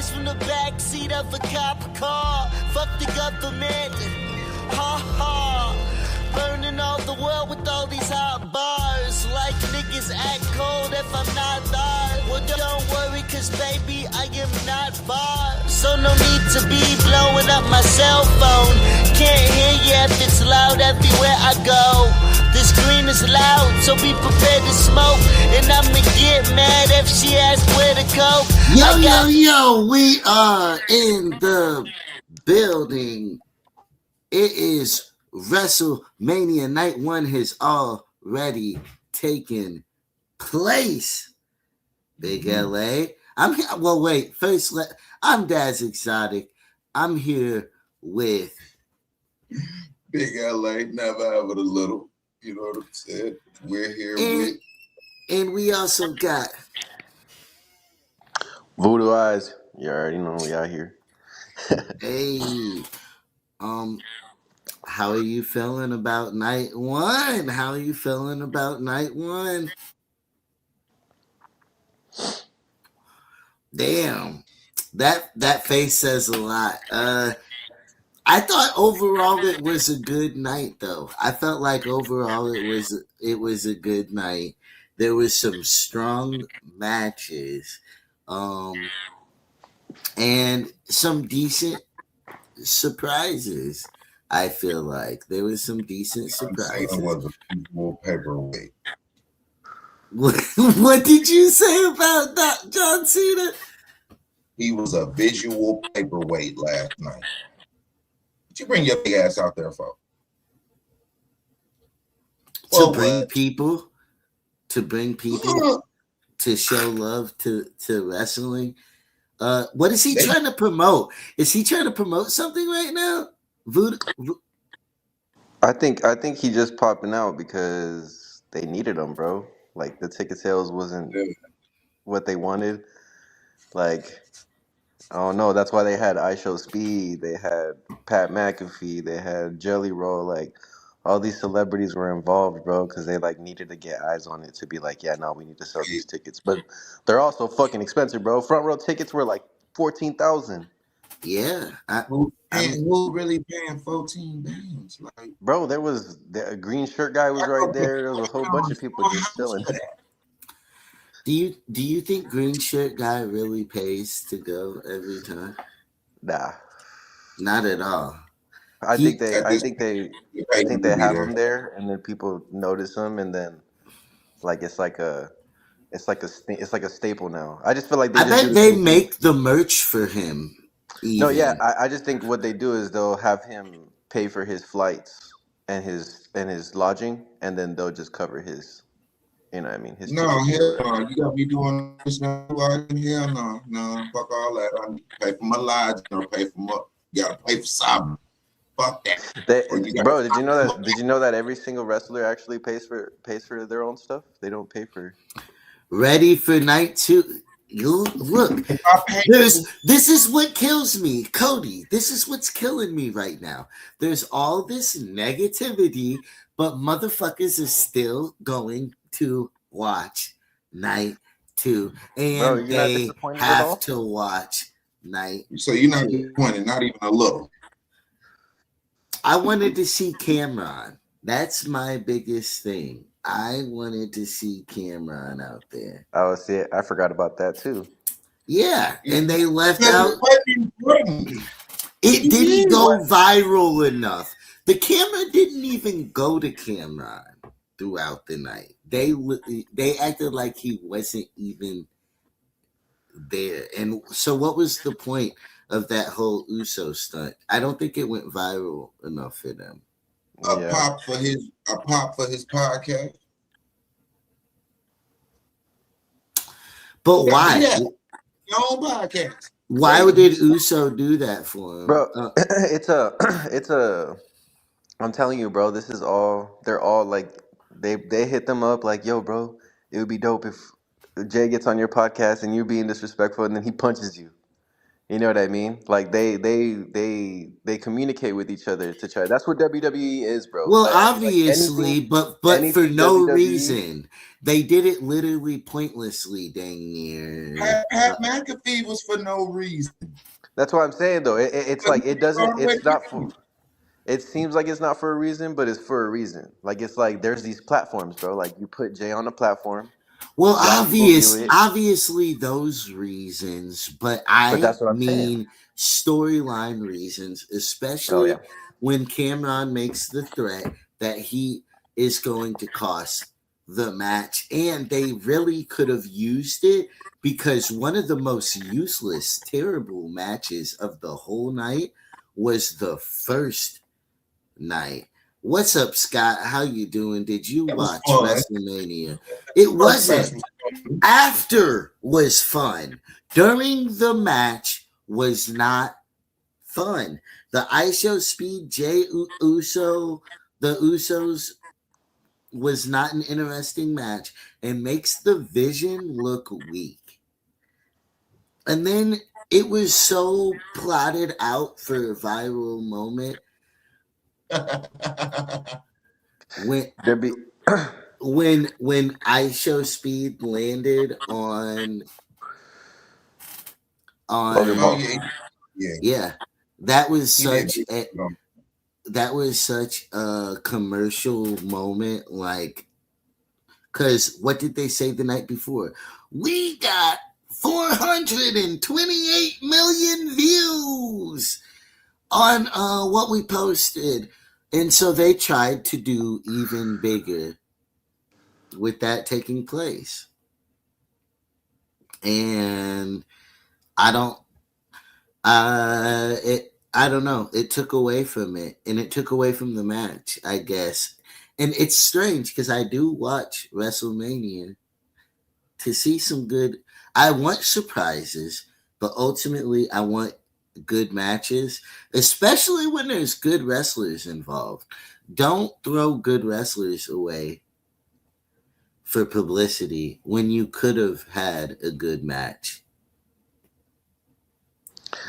Rise from the backseat of a cop car. Fuck the government. Ha ha. Burning all the world with all these hot bars. Like niggas act cold if I'm not there. Well, don't worry, cause baby, I am not far. So no need to be blowing up my cell phone. Can't hear you if it's loud everywhere I go. The screen is loud, so be prepared to smoke. And I'ma get mad if she asks where to go. Yo, we are in the building. It is WrestleMania Night 1 has already taken place. Big LA. I'm Daz Exotic. I'm here with Big LA, never ever the little. You know what I'm saying? We're here and we also got Voodoo Eyes. You already know we out here. hey, how are you feeling about night 1? How are you feeling about night 1? Damn, that face says a lot. I thought overall it was a good night, though. I felt like overall it was a good night. There was some strong matches, and some decent surprises. I feel like there was some decent surprises. was a visual paperweight. What did you say about that, John Cena? He was a visual paperweight last night. What you bring your big ass out there for? To bring people to show love to wrestling. What is he trying to promote? Is he trying to promote something right now? I think he just popping out because they needed him, bro. Like the ticket sales wasn't what they wanted. Like, I don't know. That's why they had I Show Speed. They had Pat McAfee. They had Jelly Roll. Like, all these celebrities were involved, bro, because they like needed to get eyes on it to be like, yeah, no, we need to sell these tickets. But they're also fucking expensive, bro. Front row tickets were like $14,000. Yeah, who really paying 14 bands? Like, bro, there was the green shirt guy was right there. There was a whole bunch of people just chilling. Do you think green shirt guy really pays to go every time? Nah, not at all. I think they have him there, and then people notice him, and then like it's like a staple now. I just feel like I bet they make the merch for him. Even. No, yeah, I just think what they do is they'll have him pay for his flights and his lodging, and then they'll just cover his, you know what I mean? His no, hell no, you got me doing this now. Hell no, fuck all that. I need to pay for my lodging or pay for my, you gotta pay for something. Fuck that. Bro, did you know that every single wrestler actually pays for their own stuff? They don't pay for. Ready for night 2. Look, this is what kills me, Cody. This is what's killing me right now. There's all this negativity, but motherfuckers are still going to watch night 2, and bro, they have to watch night. So you're not disappointed, not even a little. I wanted to see Cameron. That's my biggest thing. I wanted to see Cameron out there. Oh, see, I forgot about that too. Yeah, and they left out. It didn't go viral enough. The camera didn't even go to Cameron throughout the night. They acted like he wasn't even there. And so what was the point of that whole Uso stunt? I don't think it went viral enough for them. A pop for his podcast. But why? Your own podcast. Why did Uso do that for him? Bro, it's a I'm telling you, bro, this is all they're all like they hit them up like, yo, bro, it would be dope if Jay gets on your podcast and you're being disrespectful and then he punches you. You know what I mean? Like they communicate with each other to try. That's what WWE is, bro. Well, Like obviously, but for anything no WWE. reason. They did it literally pointlessly, dang near. Pat McAfee was for no reason. That's what I'm saying though. It's But like it doesn't. already It's not for. It seems like it's not for a reason, but it's for a reason. Like it's like there's these platforms, bro. Like you put Jay on a platform, Well, black people view it. obviously those reasons, but But I that's what I'm saying. mean storyline reasons, Oh especially yeah. when Cameron makes the threat that he is going to cost the match, and they really could have used it because one of the most useless, terrible matches of the whole night was the first night. What's up, Scott? How you doing? Did you that was watch fun. WrestleMania? It First match wasn't. was fun. After was fun. During the match was not fun. The ISO Speed Uso, the Usos was not an interesting match and makes the Vision look weak. And then it was so plotted out for a viral moment when There be when ISO Speed landed Logan Oh on Paul. yeah. yeah, that was He did. such a commercial moment, like, because what did they say the night before? We got 428 million views on what we posted, and so they tried to do even bigger with that taking place. And I don't I don't know. It took away from it, and it took away from the match, I guess. And it's strange because I do watch WrestleMania to see some good. I want surprises, but ultimately, I want good matches, especially when there's good wrestlers involved. Don't throw good wrestlers away for publicity when you could have had a good match.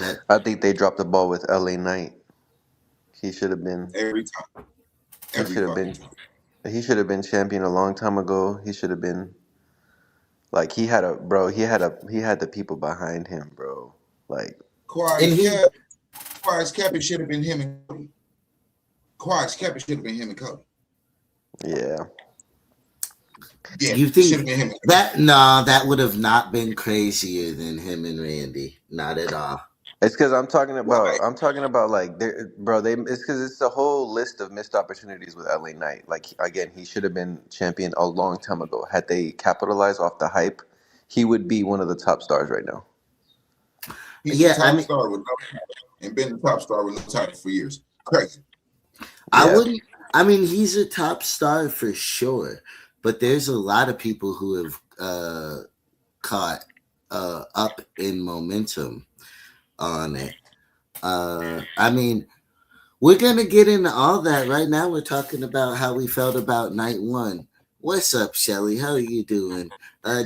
That I think they dropped the ball with LA Knight. He should have been. Every time. He Every should have fucking been. time. He should have been champion a long time ago. He should have been like he had a bro. He had the people behind him, bro. Like and Quiet he Cap. Quiet Cap, it should have been him and Cody. Quiet Cap, it should have been him and Cody. yeah. Yeah, You it should think have been him. that? Nah, that would have not been crazier than him and Randy. Not at all. It's because I'm talking Why? about. I'm talking about like, bro. It's because it's a whole list of missed opportunities with LA Knight. Like again, he should have been champion a long time ago. Had they capitalized off the hype, he would be one of the top stars right now. He's the Yeah, I top mean, star with no title, and been the top star with no title for years. Crazy. I Yeah, wouldn't. I mean, he's a top star for sure, but there's a lot of people who have caught up in momentum on it. I mean, we're gonna get into all that right now. We're talking about how we felt about night one. What's up, Shelly? How are you doing?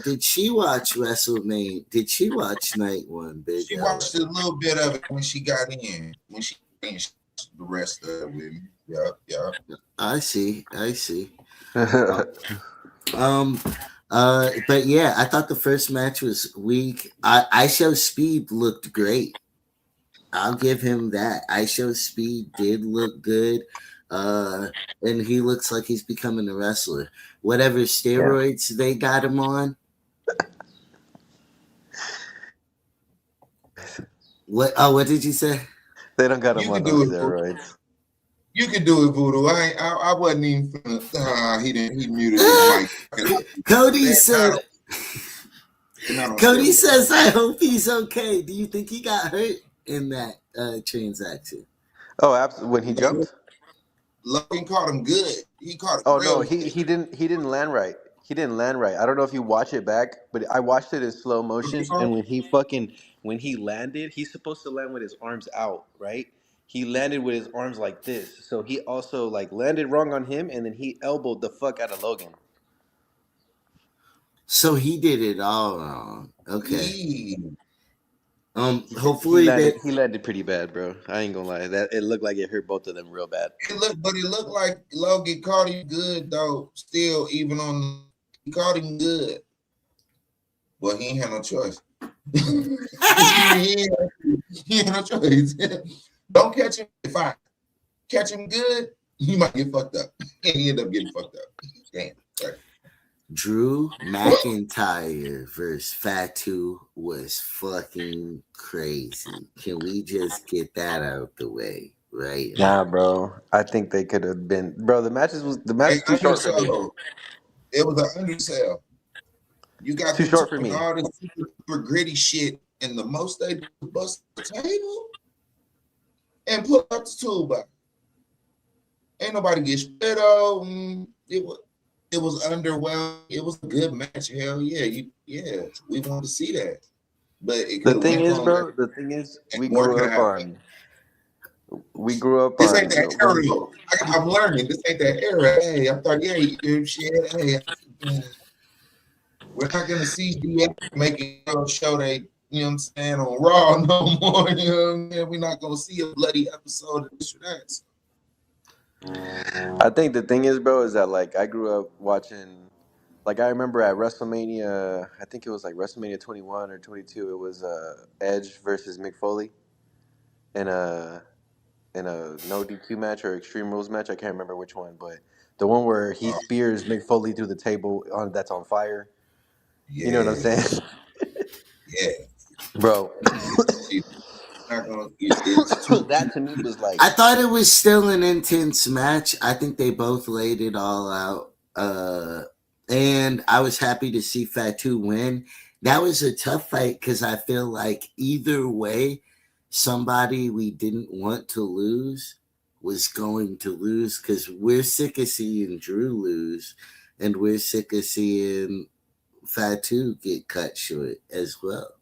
Did she watch WrestleMania? Did she watch night one, Big She Ella? watched a little bit of it when she got in. When she watched the rest of it with me. Yeah. I see. Um, but yeah, I thought the first match was weak. I Show Speed looked great. I'll give him that. I Show Speed did look good. And he looks like he's becoming a wrestler. Whatever yeah. steroids they got him on. What? Oh, what did you say? They don't got him You on could no do it, Voodoo. steroids. You could do it, Voodoo. I wasn't even finna, he muted his mic. Cody said. Not on Cody steroids. says, "I hope he's okay." Do you think he got hurt in that transaction? Oh, absolutely. When he jumped. Logan caught him good. He caught him Oh no, real he good. he didn't he didn't land right. He didn't land right. I don't know if you watch it back, but I watched it in slow motion. And when he landed, he's supposed to land with his arms out, right? He landed with his arms like this, so he also like landed wrong on him, and then he elbowed the fuck out of Logan. So he did it all wrong. Okay. Yeah. Hopefully that He landed pretty bad, bro. I ain't gonna lie. That it looked like it hurt both of them real bad. It looked like Logan caught him good though. Still, even on he caught him good, but he ain't had no choice. he ain't no choice. Don't catch him if I catch him good, he might get fucked up. He end up getting fucked up. Damn. Right. Drew McIntyre versus Fatu was fucking crazy. Can we just get that out of the way, right? Nah, bro. I think they could have been, bro. The match was too short for me. It was an undersell. You got too short for me. All this super gritty shit, and the most they do is bust the table and put up the toolbox. Ain't nobody get spit on. It was underwhelming. It was a good match. Hell yeah, we want to see that. But the thing is, bro. The thing is, we grew up on. This ain't that era. I'm learning. This ain't that era. Hey, I'm 38. Shit. Hey, we're not gonna see DX making a show they, you know what I'm saying, on Raw no more. You know what I mean? We're not gonna see a bloody episode of this or that. I think the thing is, bro, is that like I grew up watching, like I remember at WrestleMania, I think it was like WrestleMania 21 or 22. It was Edge versus Mick Foley in a no DQ match or Extreme Rules match. I can't remember which one, but the one where he spears Mick Foley through the table that's on fire. Yeah. You know what I'm saying? Yeah, bro. That to me was like, I thought it was still an intense match. I think they both laid it all out. And I was happy to see Fatu win. That was a tough fight because I feel like either way, somebody we didn't want to lose was going to lose because we're sick of seeing Drew lose and we're sick of seeing Fatu get cut short as well.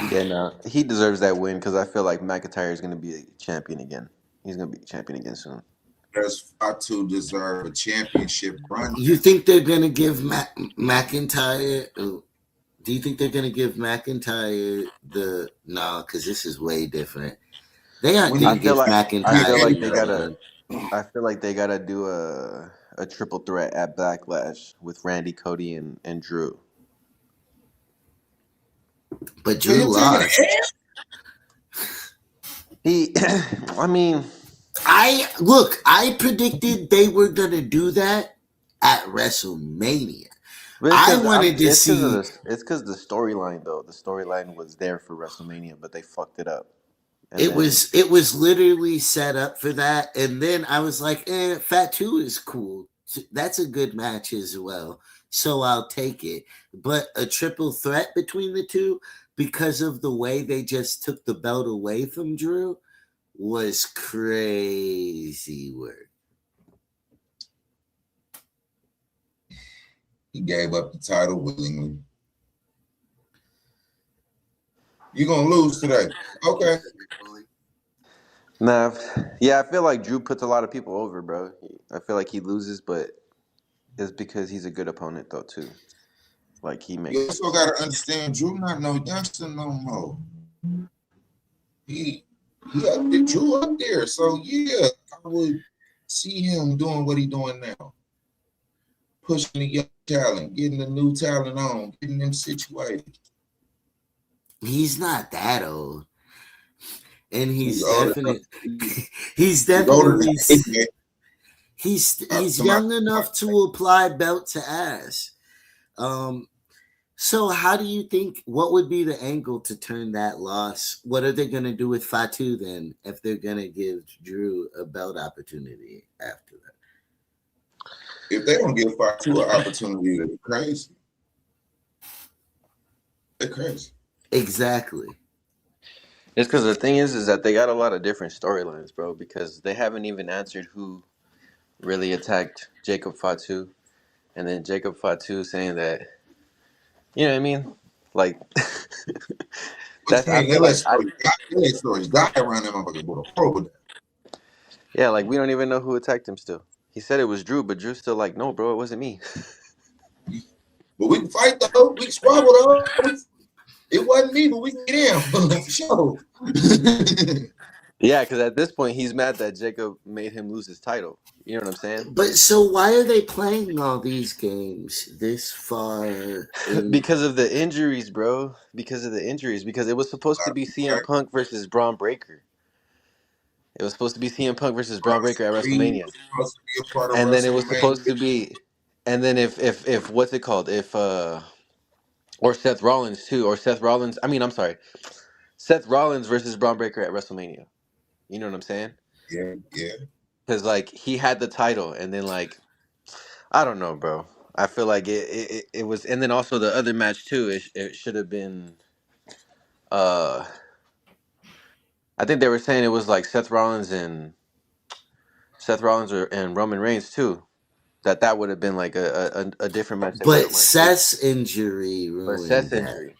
Yeah, no, he deserves that win because I feel like McIntyre is going to be a champion again. He's going to be a champion again soon. Does Fatu deserve a championship run? You think they're going to give McIntyre? Do you think they're going to give McIntyre the no? Because this is way different. They aren't going to give McIntyre. I feel like they gotta do a triple threat at Backlash with Randy, Cody, and Drew. But Drew lost. I mean, I predicted they were gonna do that at WrestleMania. I wanted to see. It's because the storyline, though. The storyline was there for WrestleMania, but they fucked it up. It was literally set up for that, and then I was like, Fatu is cool. That's a good match as well. So I'll take it. But a triple threat between the two, because of the way they just took the belt away from Drew, was crazy work. He gave up the title willingly. You're going to lose today. Okay. Nah, yeah, I feel like Drew puts a lot of people over, bro. I feel like he loses, but it's because he's a good opponent, though, too. Like, he makes... You also got to understand, Drew not no youngster no more. He Drew up there. So, yeah, I would see him doing what he's doing now. Pushing the young talent, getting the new talent on, getting them situated. He's not that old. And he's young enough to apply belt to ass. So how do you think, what would be the angle to turn that loss? What are they going to do with Fatu then if they're going to give Drew a belt opportunity after that? If they don't give Fatu an opportunity, they're crazy. They're crazy. Exactly. It's because the thing is that they got a lot of different storylines, bro, because they haven't even answered who really attacked Jacob Fatu. And then Jacob Fatu saying that, you know what I mean? Like, that's stories. Die around them motherfuckers with a pro with that. Yeah, like, we don't even know who attacked him still. He said it was Drew, but Drew's still like, no, bro, it wasn't me. But we can fight, though. We can squabble, though. It wasn't me, but we can get him for sure. Yeah, because at this point he's mad that Jacob made him lose his title. You know what I'm saying? But so why are they playing all these games this far? Because of the injuries, bro. Because of the injuries. Because it was supposed to be CM Punk versus Braun Breaker. It was supposed to be CM Punk versus Braun Breaker at WrestleMania. Supposed to be a part of And then it was WrestleMania. supposed to be, and then if what's it called? If or Seth Rollins too, or Seth Rollins. I mean, I'm sorry, Seth Rollins versus Braun Breaker at WrestleMania. You know what I'm saying? Yeah. Because like he had the title, and then like I don't know, bro. I feel like it was, and then also the other match too. It should have been. Uh, I think they were saying it was like Seth Rollins and Roman Reigns too. That would have been like a different match they would But have went to. Seth's injury But ruined Seth's that. injury.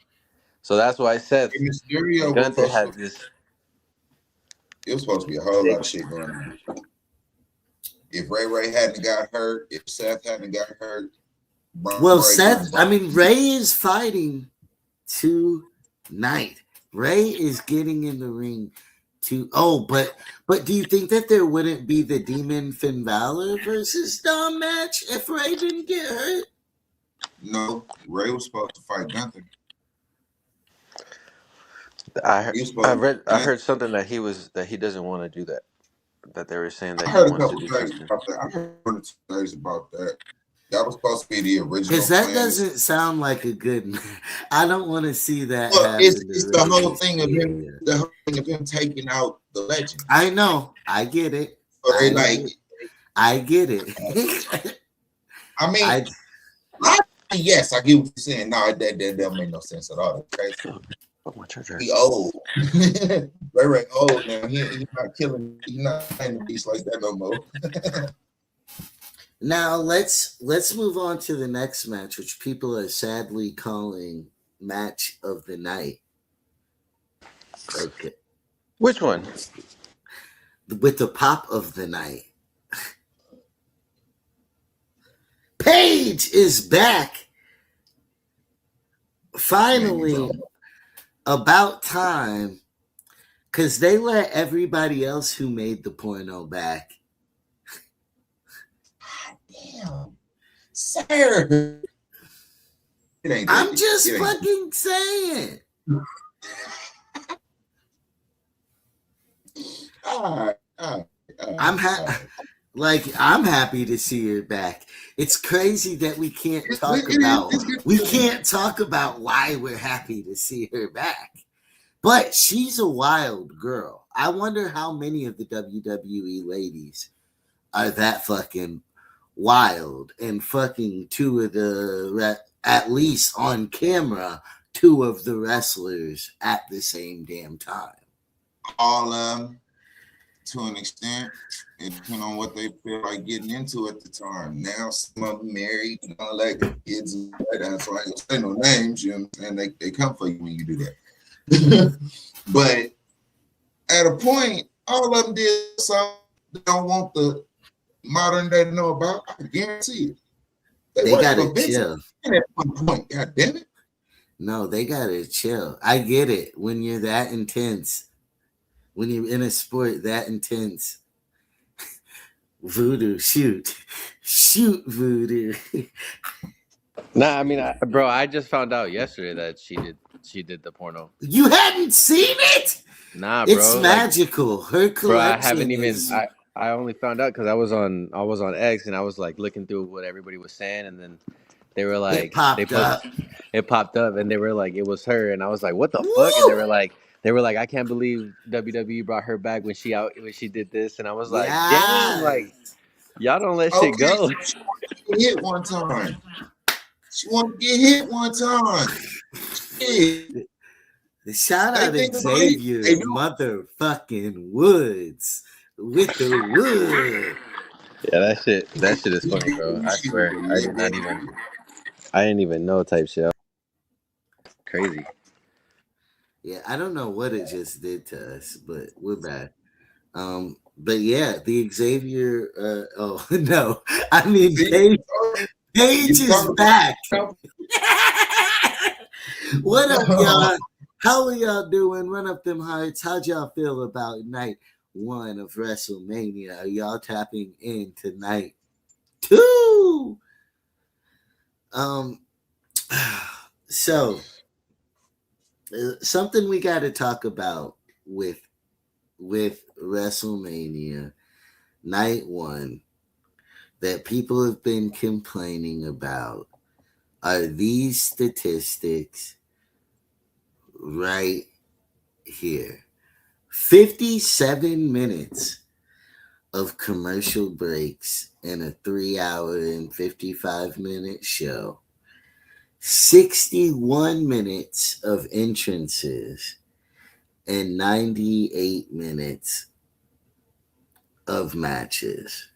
So that's why Seth And Mysterio and was Gunther supposed had to, this. it was supposed to be a whole lot of shit going on. If Ray hadn't got hurt, if Seth hadn't got hurt, Ray is fighting tonight. Ray is getting in the ring but do you think that there wouldn't be the Demon Finn Balor versus Dom match if Ray didn't get hurt? No, Ray was supposed to fight Gunther. I heard something that he doesn't want to do that. That they were saying that I heard he wants to do something. about that. I heard 2 days about that. That was supposed to be the original. Because that doesn't sound like a good. I don't want to see that. Well, it's the whole thing of him. The whole thing of him taking out the legend. I know. I get it. So I get it. I mean, yes, I get what you're saying. No, that don't make no sense at all. Okay? He old. Ray old now. He's not killing. He's not playing the beast like that no more. Now let's move on to the next match, which people are sadly calling match of the night. Okay. Which one? With the pop of the night. Paige is back. Finally, about time, because they let everybody else who made the porno back. Damn, sir. I'm just fucking saying. I'm happy to see her back. It's crazy that we can't talk about why we're happy to see her back. But she's a wild girl. I wonder how many of the WWE ladies are that fucking wild and fucking at least on camera, 2 of the wrestlers at the same damn time. All of them, to an extent, it depends on what they feel like getting into at the time. Now some of them married, like kids, so I ain't gonna say no names, you know, and they come for you when you do that. But at a point, all of them did something they don't want the modern day to know about. I can guarantee it. They gotta chill. At one point, God damn it. No, they gotta chill. I get it. When you're that intense, when you're in a sport that intense, voodoo, shoot voodoo. Nah, I mean, bro, I just found out yesterday that she did the porno. You hadn't seen it? Nah, bro. It's magical. Her collection. Bro, I haven't even. I only found out because I was on X and I was like looking through what everybody was saying, and then they were like, it popped up, and they were like, it was her, and I was like, what the fuck? And they were like, I can't believe WWE brought her back when she did this, and I was like, damn, like y'all don't let shit go. She wanted to get hit one time. She wanted to get hit one time. Shit. Shout out Xavier motherfucking Woods with the wood. Yeah, that shit is funny, bro. I swear, I didn't even know type shit. Crazy. Yeah, I don't know what it just did to us, but we're back. But yeah, the Xavier. Oh no, I mean Paige is back. What up, y'all? How are y'all doing? Run up them hearts. How'd y'all feel about night 1 of WrestleMania? Are y'all tapping in tonight 2? So something we got to talk about with WrestleMania night 1 that people have been complaining about are these statistics right here. 57 minutes of commercial breaks in a 3-hour and 55-minute show. 61 minutes of entrances and 98 minutes of matches.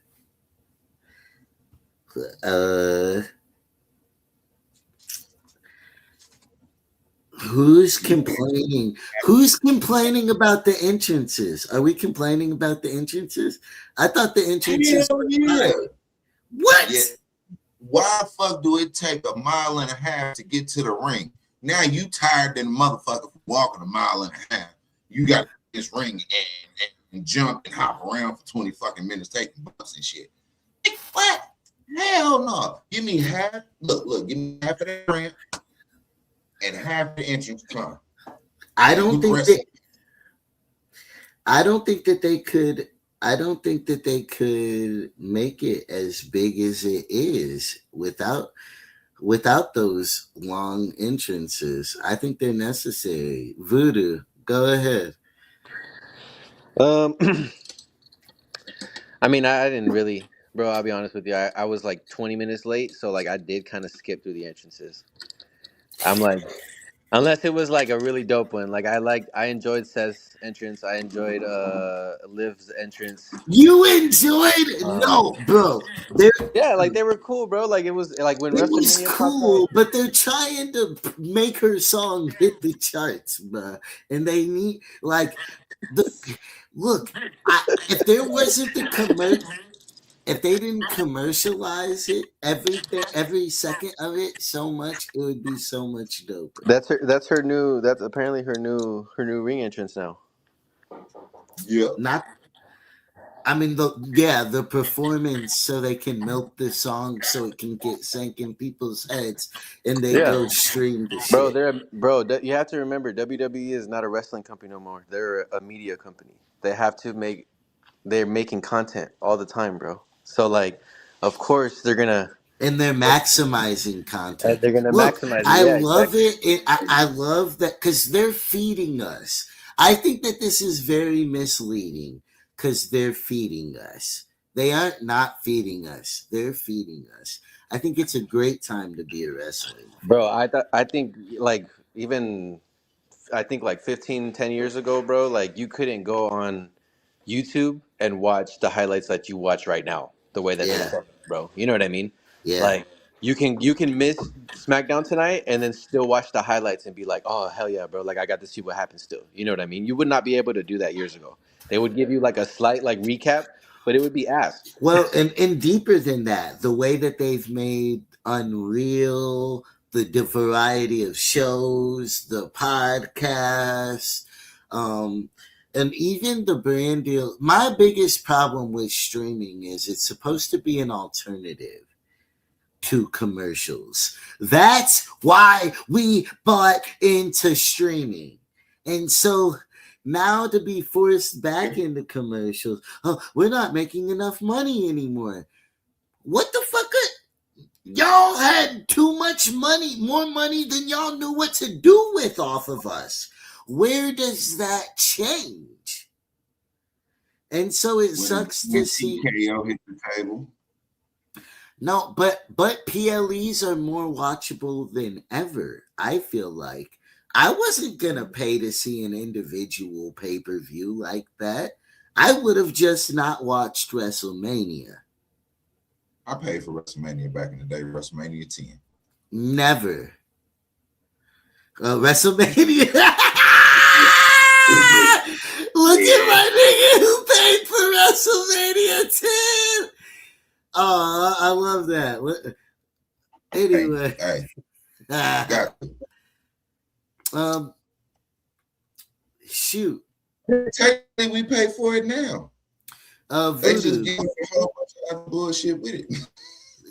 Who's complaining? Who's complaining about the entrances? Are we complaining about the entrances? I thought the entrances were fine. What? Yeah. Why the fuck do it take a mile and a half to get to the ring? Now you tired than motherfucker from walking a mile and a half. You got this ring and jump and hop around for 20 fucking minutes taking bumps and shit. What? Hell no. Give me half. Look, give me half of that ramp and half the entrance climb. I don't think that they could. I don't think that they could make it as big as it is without those long entrances. I think they're necessary. Voodoo, go ahead. I mean, I didn't really, bro. I'll be honest with you. I was like 20 minutes late, so like I did kind of skip through the entrances. I'm like, unless it was like a really dope one. Like I enjoyed Seth's entrance. I enjoyed Liv's entrance. You enjoyed? No, bro. Yeah, like they were cool, bro. Like it was like when It was WrestleMania cool, but they're trying to make her song hit the charts, bro. And they need look. If there wasn't the commercial, if they didn't commercialize it every second of it so much, it would be so much doper. That's her new. That's apparently her new ring entrance now. Yeah. I mean, the performance so they can milk the song so it can get sank in people's heads and they go stream the shit. You have to remember WWE is not a wrestling company no more. They're a media company. They're making content all the time, bro. So like, of course they're gonna. And they're maximizing content. They're gonna maximize it. I Yeah, love exactly. it. I love that because they're feeding us. I think that this is very misleading because they're feeding us. They aren't not feeding us. They're feeding us. I think it's a great time to be a wrestling fan. Bro, I think like even I think like 10 years ago, bro, like you couldn't go on YouTube and watch the highlights that you watch right now, the way that Yeah. they are, bro. You know what I mean? Yeah. Like you can miss SmackDown tonight and then still watch the highlights and be like, oh hell yeah, bro! Like I got to see what happened still. You know what I mean? You would not be able to do that years ago. They would give you like a slight like recap, but it would be ass. Well, and deeper than that, the way that they've made Unreal, the variety of shows, the podcasts, and even the brand deal. My biggest problem with streaming is it's supposed to be an alternative to commercials. That's why we bought into streaming. And so now to be forced back into commercials, we're not making enough money anymore. What the fuck? Y'all had too much money, more money than y'all knew what to do with off of us. Where does that change? And so it sucks to see. TKO hit the table. No, but PLEs are more watchable than ever. I feel like I wasn't gonna pay to see an individual pay-per-view like that. I would have just not watched WrestleMania. I paid for WrestleMania back in the day, WrestleMania 10. Never. WrestleMania. Look at my nigga who paid for WrestleMania 10. Oh, I love that. Anyway. Hey, got it. Shoot. Technically, we pay for it now. They just Voodoo, give us a whole bunch of other bullshit with it.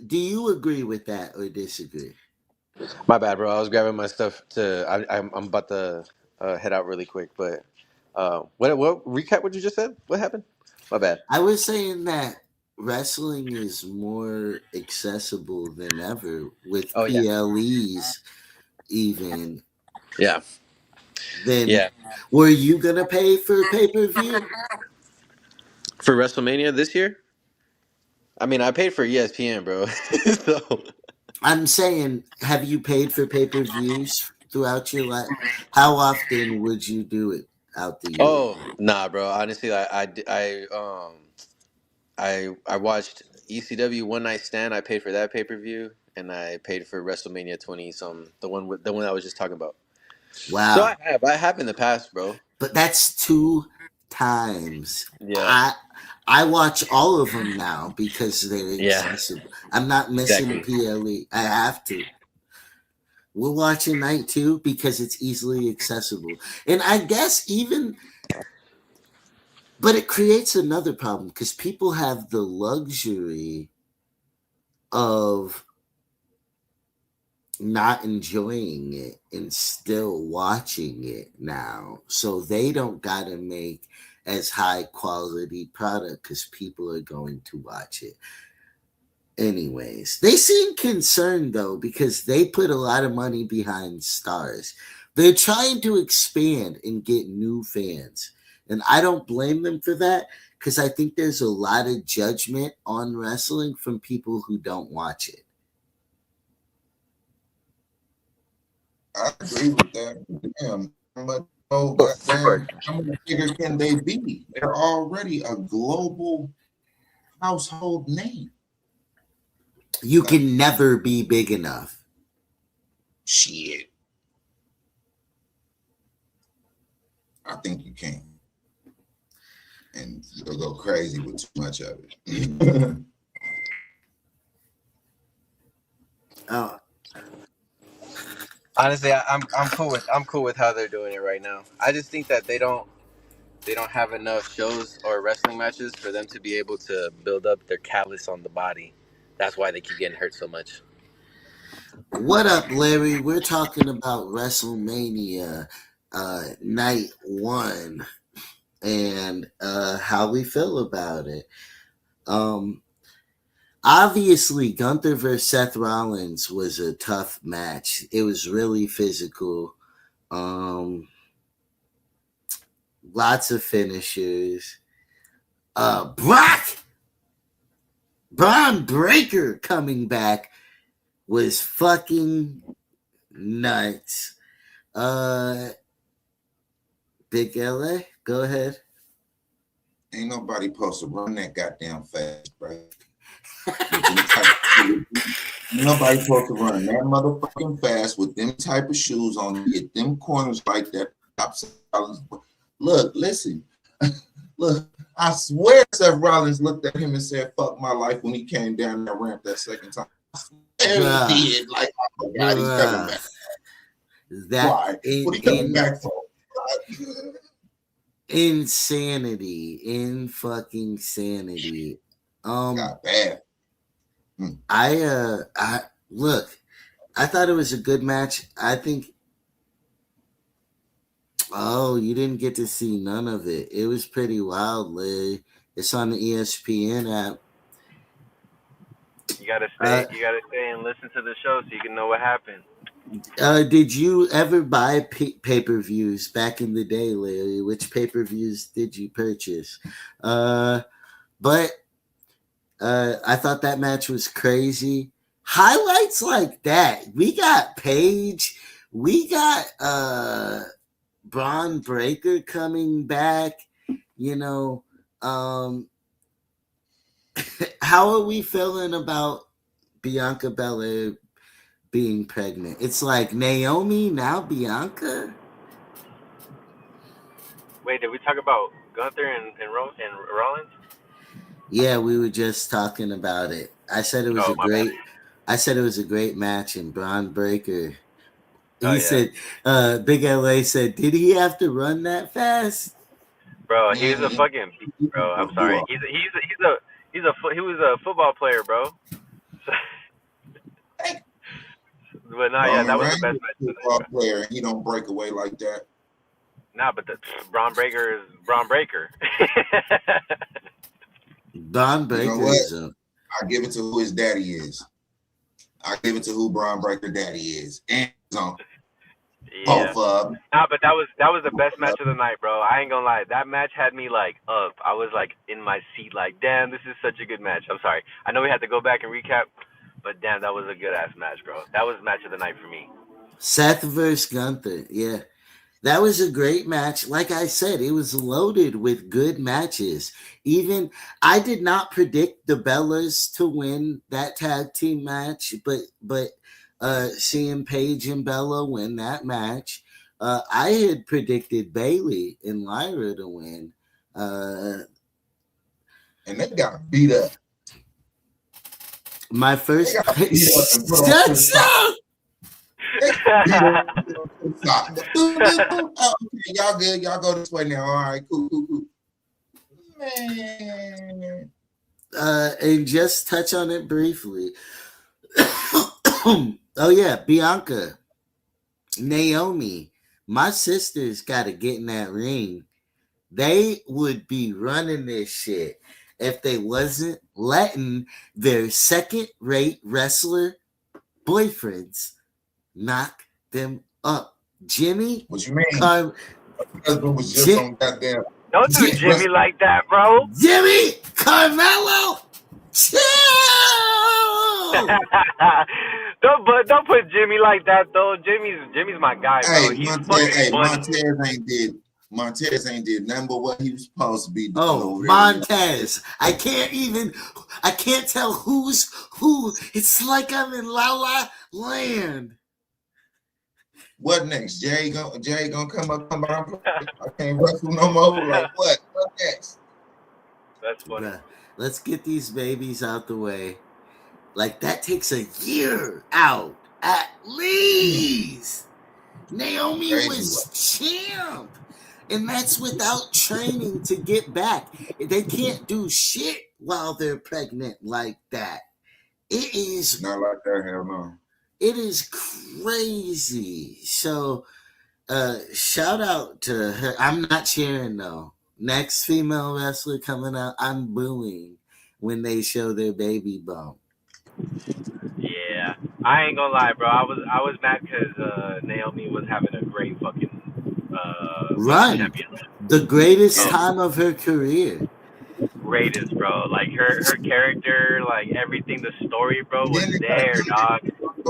do you agree with that or disagree? My bad, bro. I was grabbing my stuff to. I'm about to head out really quick, but what recap? What you just said? What happened? My bad. I was saying that wrestling is more accessible than ever with Oh yeah, PLEs, even. yeah, Then, yeah. were you gonna pay for pay per view? For WrestleMania this year, I mean, I paid for ESPN, bro. So I'm saying, have you paid for pay per views throughout your life? How often would you do it out the year? oh nah, bro. Honestly, I watched ECW One Night Stand. I paid for that pay per view, and I paid for WrestleMania 20 some the one I was just talking about. So Wow. I have in the past, bro. But that's 2 times. Yeah, I watch all of them now because they're yeah, accessible. I'm not missing a exactly. PLE. I have to. We're watching night 2 because it's easily accessible. And I guess even, but it creates another problem because people have the luxury of not enjoying it and still watching it now. So they don't got to make as high quality product because people are going to watch it. Anyways, they seem concerned though because they put a lot of money behind stars. They're trying to expand and get new fans. And I don't blame them for that because I think there's a lot of judgment on wrestling from people who don't watch it. I agree with that. Damn, how much bigger can they be? They're already a global household name. You can never be big enough. Shit. I think you can. And you'll go crazy with too much of it. Oh, Honestly, I'm cool with how they're doing it right now. I just think that they don't have enough shows or wrestling matches for them to be able to build up their callus on the body. That's why they keep getting hurt so much. what up, Larry? We're talking about WrestleMania night 1 and how we feel about it. Obviously, Gunther versus Seth Rollins was a tough match. It was really physical. Lots of finishers. Braun Breaker coming back was fucking nuts. Big LA, go ahead. Ain't nobody supposed to run that goddamn fast, bro. Nobody supposed to run that motherfucking fast with them type of shoes on, hit them corners like that. Look, listen. Look, I swear Seth Rollins looked at him and said, fuck my life when he came down that ramp that second time. I swear he did. Like, oh my God, he's coming back. Why? What are you coming back for? Insanity. In fucking sanity. Got bad. I look, I thought it was a good match. I think you didn't get to see none of it. It was pretty wild, Larry. It's on the ESPN app. You gotta stay and listen to the show so you can know what happened. Did you ever buy pay-per-views back in the day, Larry? Which pay-per-views did you purchase? But I thought that match was crazy. Highlights like that. We got Paige. We got Braun Breaker coming back. You know, how are we feeling about Bianca Belair being pregnant? It's like Naomi, now Bianca. Wait, did we talk about Gunther and Rollins? Yeah, we were just talking about it. I said it was My bad. I said it was a great match, and Braun Breaker. he said, Big LA said, did he have to run that fast? Bro, he's a Man, fucking beast, bro. I'm sorry. He was a football player, bro. But no, yeah, that Roman was the Reigns best is match a of the night, football bro. player, and he don't break away like that. Nah, but the Braun Breaker is Braun Breaker. Don You know Baker what? is I give it to who his daddy is. I give it to who Braun Breaker daddy is. And on Yeah. both of them. Nah, but that was the best match of the night, bro. I ain't gonna lie. That match had me like up. I was like in my seat, like, damn, this is such a good match. I'm sorry. I know we had to go back and recap, but damn, that was a good ass match, bro. That was match of the night for me. Seth versus Gunther. Yeah. That was a great match. Like I said, it was loaded with good matches. Even I did not predict the Bellas to win that tag team match, but seeing Paige and Bella win that match, I had predicted Bailey and Lyra to win. And they got beat up. My first. They got beat up and put on to the side. Okay, y'all good. Y'all go this way now. All right, cool. Man. And just touch on it briefly. Oh yeah, Bianca, Naomi, my sisters got to get in that ring. They would be running this shit if they wasn't letting their second-rate wrestler boyfriends knock them up. Jimmy, What you mean? Husband was just on goddamn. Don't do Jimmy like that, bro. Jimmy, Carmelo, chill. don't put Jimmy like that though. Jimmy's my guy, bro. Hey, Montez ain't did nothing but what he was supposed to be doing. Oh, Montez. I can't tell who's who. It's like I'm in La La Land. What next? Jerry gonna come up. I can't wrestle no more. Like what? What next? That's funny. Let's get these babies out the way. Like that takes a year out at least. Naomi was champ. And that's without training to get back. They can't do shit while they're pregnant like that. It is not like that, hell no. It is crazy. So shout out to her. I'm not cheering though. Next female wrestler coming out, I'm booing when they show their baby bump. Yeah, I ain't gonna lie, bro. I was mad because Naomi was having a great fucking run, the greatest time of her career. Greatest, bro. Like her character, like everything, the story, bro, was there, dog.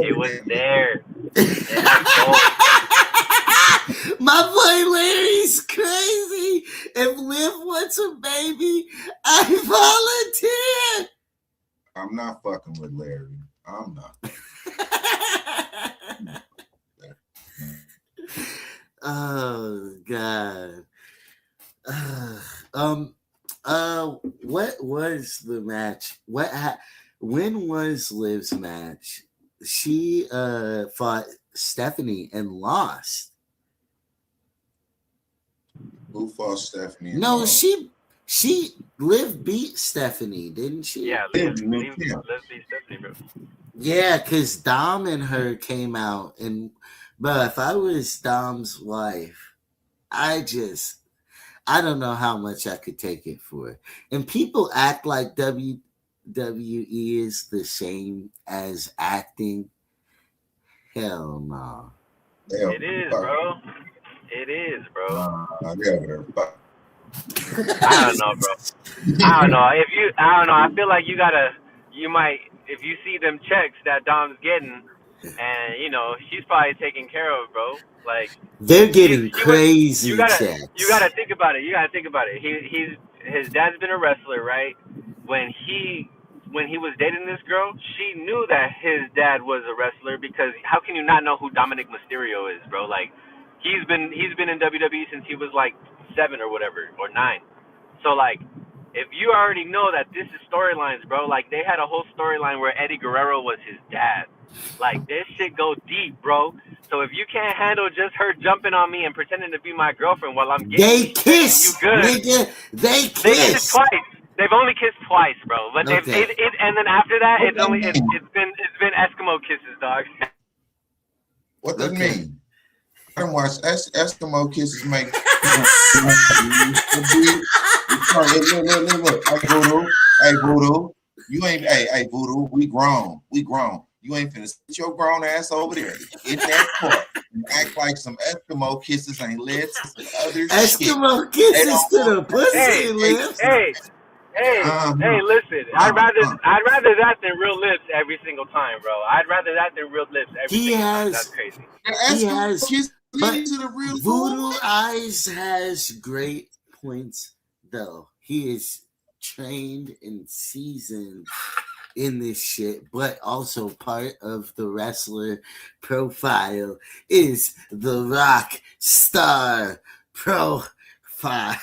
It was there. It had gold. My boy Larry's crazy. If Liv wants a baby, I volunteer. I'm not fucking with Larry. I'm not. Oh God. What was the match? When was Liv's match? She fought Stephanie and lost. Who fought Stephanie? No, she Liv beat Stephanie, didn't she? Yeah, Liv beat Stephanie, bro. Yeah, because Dom and her came out, and but if I was Dom's wife, I don't know how much I could take it for. And people act like WWE is the same as acting. Hell no. It is, bro. It is, bro. I don't know, bro. I don't know. I don't know. I feel like you might, if you see them checks that Dom's getting, and she's probably taken care of, bro. Like they're getting crazy checks. You gotta think about it. His dad's been a wrestler, right? When he was dating this girl, she knew that his dad was a wrestler, because how can you not know who Dominic Mysterio is, bro? Like he's been in WWE since he was like 7 or whatever, or 9. So like if you already know that this is storylines, bro, like they had a whole storyline where Eddie Guerrero was his dad. Like this shit go deep, bro. So if you can't handle just her jumping on me and pretending to be my girlfriend while I'm getting They me shit and you kiss, good, nigga. They they kissed kiss. twice. They've only kissed twice, bro. But they've Okay. and then after that, What it's that only mean? it's been Eskimo kisses, dog. What that Okay. mean? I don't watch Eskimo kisses make. Look. Hey, Voodoo. You ain't. Hey, Voodoo. We grown. You ain't finna sit your grown ass over there in that part and act like some Eskimo kisses ain't led to some other Eskimo shit. kisses to the Hey, pussy lips. hey, listen. I'd rather that than real lips every single time, bro. I'd rather that than real lips every He single time. has- That's crazy. He has, but to the real Voodoo Eyes has great points, though. He is trained and seasoned in this shit, but also part of the wrestler profile is the rock star profile.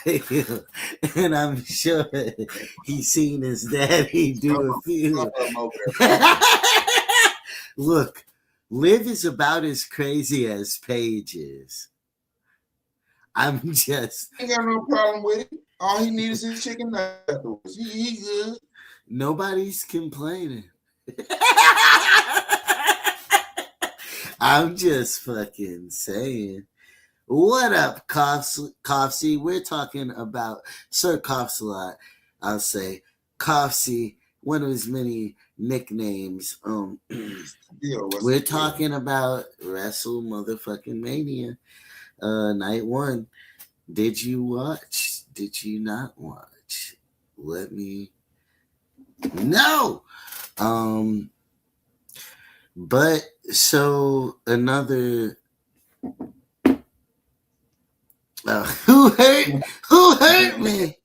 And I'm sure he's seen his daddy do a few. Look, Liv is about as crazy as Paige is. I'm just. Ain't got no problem with it. All he needs is chicken afterwards. He good. Nobody's complaining. I'm just fucking saying. What up, Coffsy? We're talking about Sir Coffslot. I'll say Coffsy, one of his many nicknames. We're talking about Wrestle Motherfucking Mania, night one. Did you watch? Did you not watch? Let me know. But so another. Who hurt me?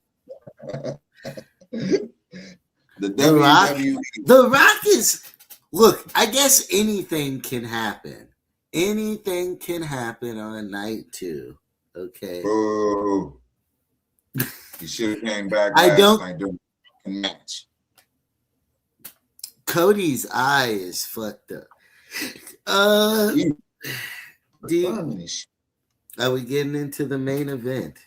The Rock. The Rock is. Look, I guess anything can happen. Anything can happen on night two. Okay. Oh, you should have came back last night during the match. Cody's eye is fucked up. Are we getting into the main event?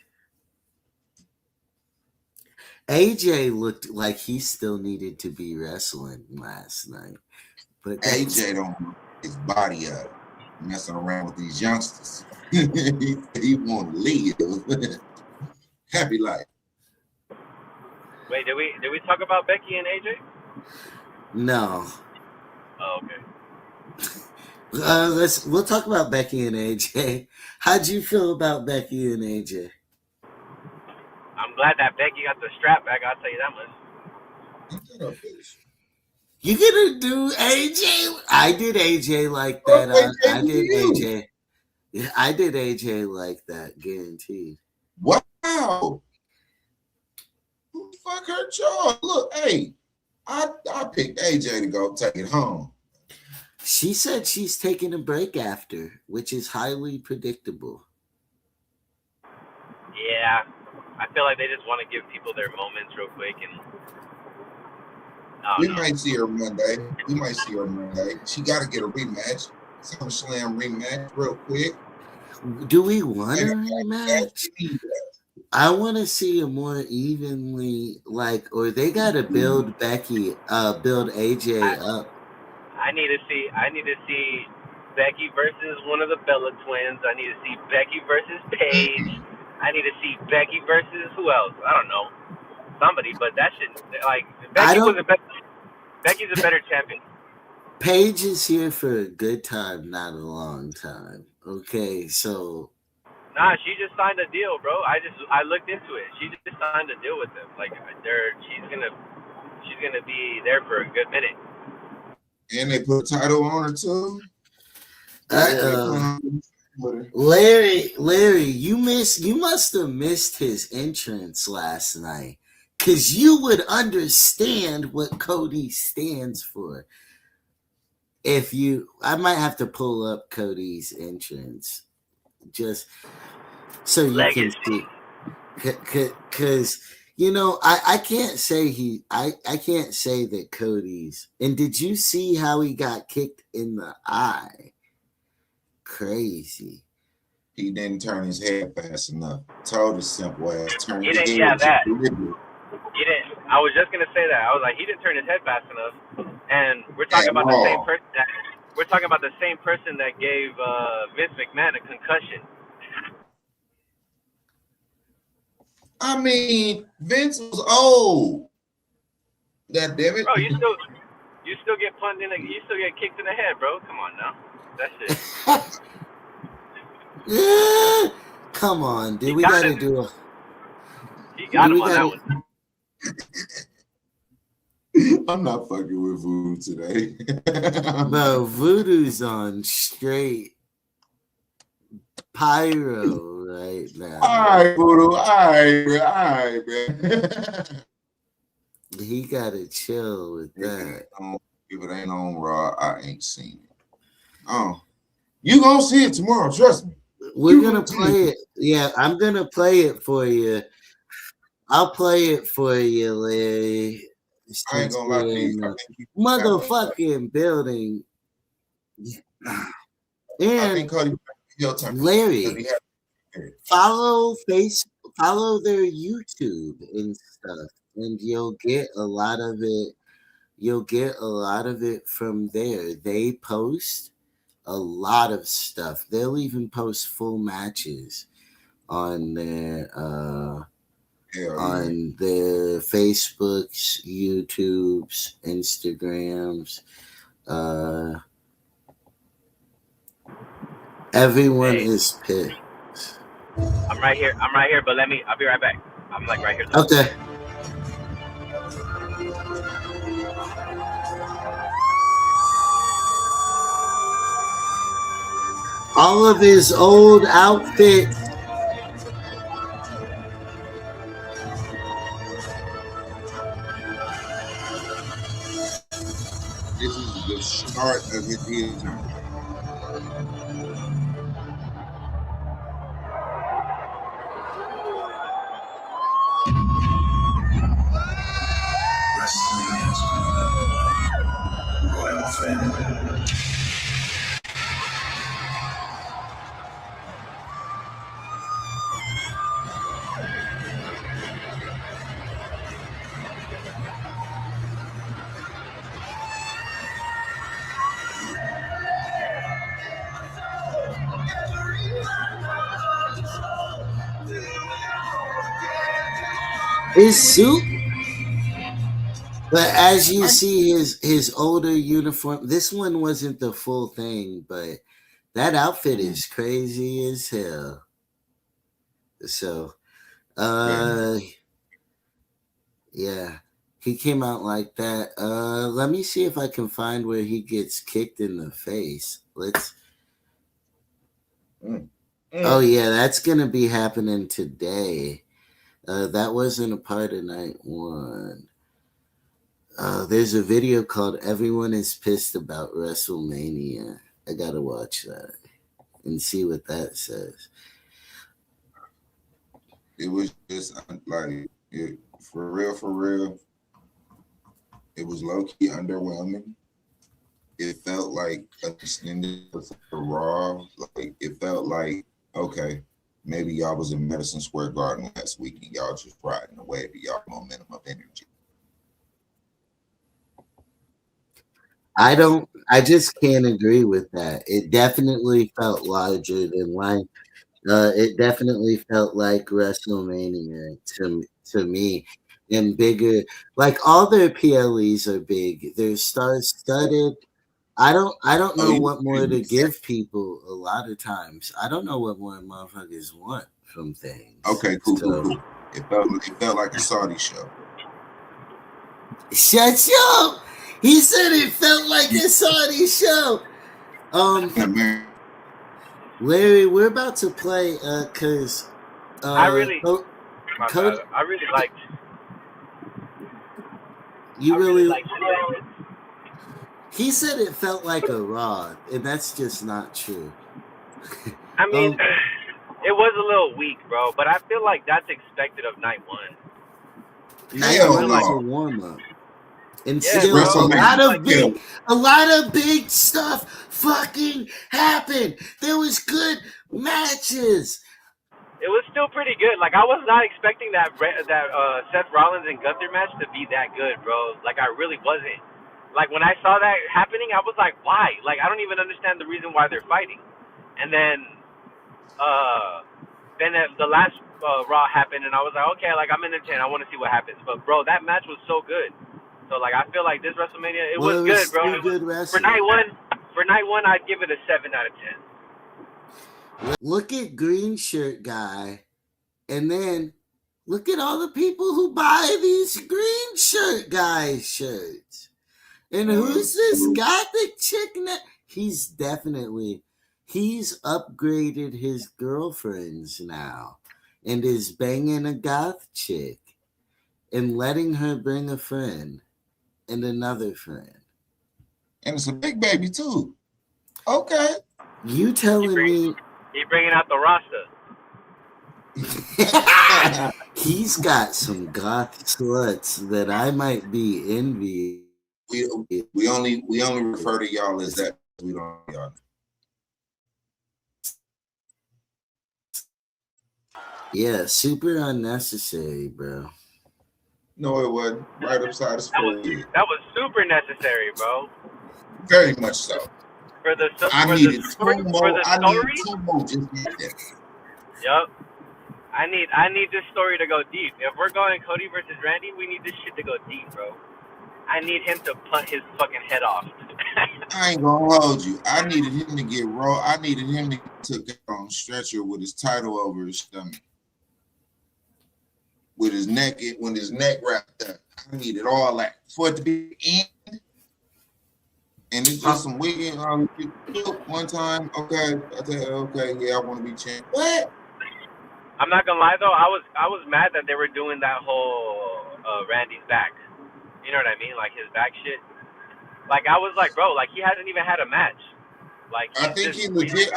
AJ looked like he still needed to be wrestling last night. But AJ don't want his body up messing around with these youngsters. He want to leave. Happy life. Wait, did we talk about Becky and AJ? No. Oh, okay. We'll talk about Becky and AJ. How'd you feel about Becky and AJ? I'm glad that Becky got the strap back. I'll tell you that much. You gonna do AJ? I did AJ like that. I did AJ. Yeah, I did AJ like that, guaranteed. Wow. Who the fuck hurt y'all? Look, hey, I picked AJ to go take it home. She said she's taking a break after, which is highly predictable. Yeah, I feel like they just want to give people their moments real quick, and we might see her Monday. She got to get a rematch. SummerSlam rematch real quick. Do we want a rematch? I want to see a more evenly, or they got to build Becky, build AJ up. I need to see Becky versus one of the Bella twins. I need to see Becky versus Paige. I need to see Becky versus who else? I don't know. Somebody, but that shit, Becky's a better champion. Paige is here for a good time, not a long time. Okay, so. Nah, she just signed a deal, bro. I looked into it. She just signed a deal with them. Like she's gonna be there for a good minute. And they put a title on her too. Larry, you must have missed his entrance last night, because you would understand what Cody stands for. I might have to pull up Cody's entrance just so you can see, because You know, I can't say I can't say that Cody's. And did you see how he got kicked in the eye? Crazy. He didn't turn his head fast enough. Told his simple ass turn He his didn't. head. Yeah, that. He didn't. I was just gonna say that. I was like, he didn't turn his head fast enough. And we're talking about the same person. We're talking about the same person that gave Vince McMahon a concussion. I mean, Vince was old. That damn it. Bro, you still get punched in. You still get kicked in the head, bro. Come on now. That's it. Come on, dude. We gotta do a. He got him on that one. I'm not fucking with Voodoo today. Bro, Voodoo's on straight pyro right now. All right, Voodoo. All right, man. He gotta chill with that. If it ain't on Raw, I ain't seen it. Oh, you gonna see it tomorrow? Trust me. We're gonna play it. Yeah, I'm gonna play it for you. I'll play it for you, Larry. I ain't gonna lie to you. Motherfucking building. And Larry, follow their YouTube and stuff, and you'll get a lot of it. You'll get a lot of it from there. They post a lot of stuff. They'll even post full matches on their on their Facebooks, YouTubes, Instagrams. Everyone is pissed. I'm right here, but I'll be right back. I'm like right here. Okay. All of his old outfits. This is the start of his heel turn. Royal family. His suit, but as you see his older uniform, this one wasn't the full thing, but that outfit is crazy as hell. So, yeah, he came out like that. Let me see if I can find where he gets kicked in the face. Let's. Oh yeah, that's gonna be happening today. That wasn't a part of night one. There's a video called "Everyone is Pissed About WrestleMania." I gotta watch that and see what that says. It was just like for real. It was low key underwhelming. It felt like a extended for Raw. Like it felt like okay. Maybe y'all was in Madison Square Garden last week and y'all just riding the wave of y'all momentum of energy. I just can't agree with that. It definitely felt larger than life. It definitely felt like WrestleMania to me and bigger. Like all their PLEs are big. They're star-studded. I don't know what more to give people a lot of times. I don't know what more motherfuckers want from things. Okay, cool. It felt like a Saudi show. Shut up! He said it felt like a Saudi show. Larry, we're about to play because I really liked. You really liked. He said it felt like a Raw, and that's just not true. I mean, it was a little weak, bro, but I feel like that's expected of night one. Night Hell one was a no. warm up. And Yeah, still bro. a lot of big stuff fucking happened. There was good matches. It was still pretty good. Like I was not expecting that Seth Rollins and Gunther match to be that good, bro. Like I really wasn't. Like when I saw that happening, I was like, why? Like I don't even understand the reason why they're fighting. And then the last Raw happened, and I was like, okay, like I'm entertained. I want to see what happens. But bro, that match was so good. So like I feel like this WrestleMania, it was good, bro. Good for night one, I'd give it a 7 out of 10. Look at Green Shirt Guy, and then look at all the people who buy these Green Shirt Guy shirts. And who's this gothic chick now? He's upgraded his girlfriends now and is banging a goth chick and letting her bring a friend and another friend. And it's a big baby too. Okay. You telling me he bringing out the roster. He's got some goth sluts that I might be envy. We only refer to y'all as that. We don't y'all. Yeah, super unnecessary, bro. No, it wasn't. Right upside the spoon. That was super necessary, bro. Very much so. I needed two more just like that. Yup. I need this story to go deep. If we're going Cody versus Randy, we need this shit to go deep, bro. I need him to punt his fucking head off. I ain't gonna hold you. I needed him to get raw. I needed him to get on stretcher with his title over his stomach. With his neck, when his neck wrapped up. I needed all that. For it to be in. And it's just some wigging. One time, okay. I tell you, okay, yeah, I want to be champ. What? I'm not gonna lie though, I was mad that they were doing that whole Randy's back. You know what I mean? Like his back shit. Like I was like, bro, like he hasn't even had a match. Like I think he legit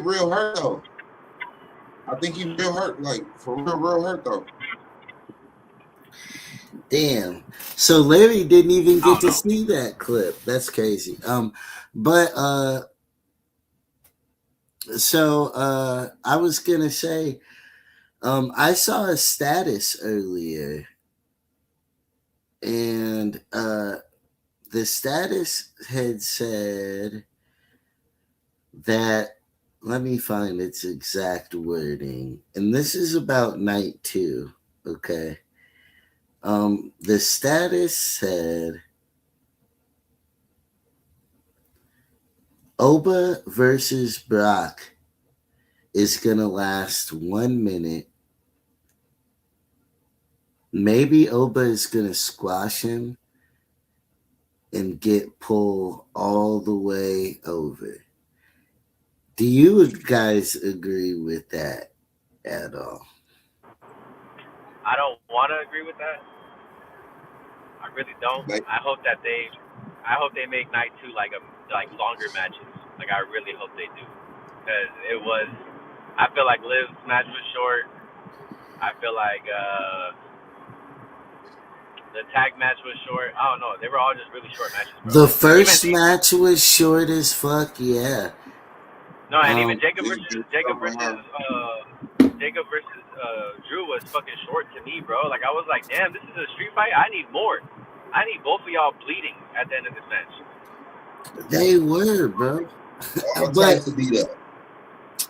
real hurt though. I think he real hurt, like for real hurt though. Damn. So Larry didn't even get to see that clip. That's crazy. So I was gonna say, I saw a status earlier, and the status had said that, let me find its exact wording, and this is about night 2, okay? The status said, Oba versus Brock is gonna last 1 minute. Maybe Oba is gonna squash him and get pulled all the way over. Do you guys agree with that at all? I don't want to agree with that. I really don't. I hope they make night 2 like longer matches. Like I really hope they do, because I feel like Liv's match was short. I feel like the tag match was short. I don't know. They were all just really short matches, bro. The first match was short as fuck, yeah. No, and even Jacob versus Drew was fucking short to me, bro. Like I was like, damn, this is a street fight. I need more. I need both of y'all bleeding at the end of this match. They were, bro. But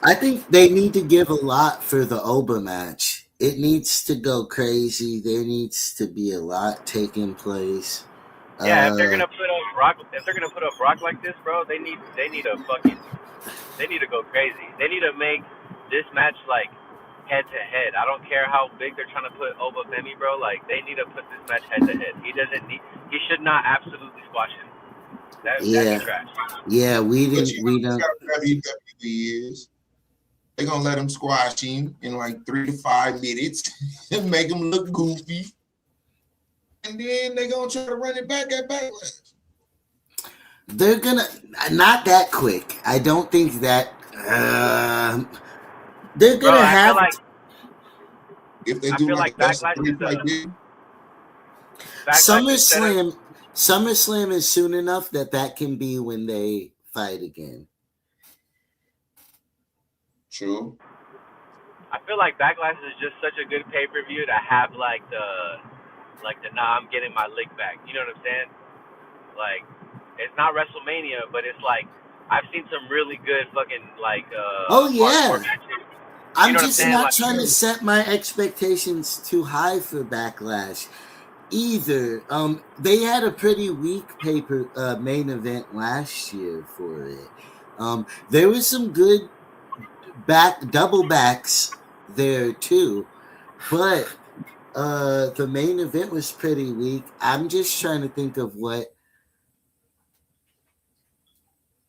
I think they need to give a lot for the Oba match. It needs to go crazy. There needs to be a lot taking place. Yeah, if they're gonna put up Brock like this, bro, they need to go crazy. They need to make this match like head to head. I don't care how big they're trying to put Oba Femi, bro. Like they need to put this match head to head. He should not absolutely squash him. That'd be trash. Yeah, we don't. WWE is. They're gonna let him squash him in like 3 to 5 minutes and make him look goofy. And then they're gonna try to run it back at Backlash. They're gonna not that quick. I don't think that they're gonna have. If they do like Backlash, SummerSlam is soon enough that can be when they fight again. True. I feel like Backlash is just such a good pay-per-view to have like the I'm getting my lick back. You know what I'm saying? Like, it's not WrestleMania, but it's like I've seen some really good fucking like oh yeah. hardcore matches. I'm just not trying to set my expectations too high for Backlash either. They had a pretty weak main event last year for it. There was some good double backs there too, but the main event was pretty weak. I'm just trying to think of what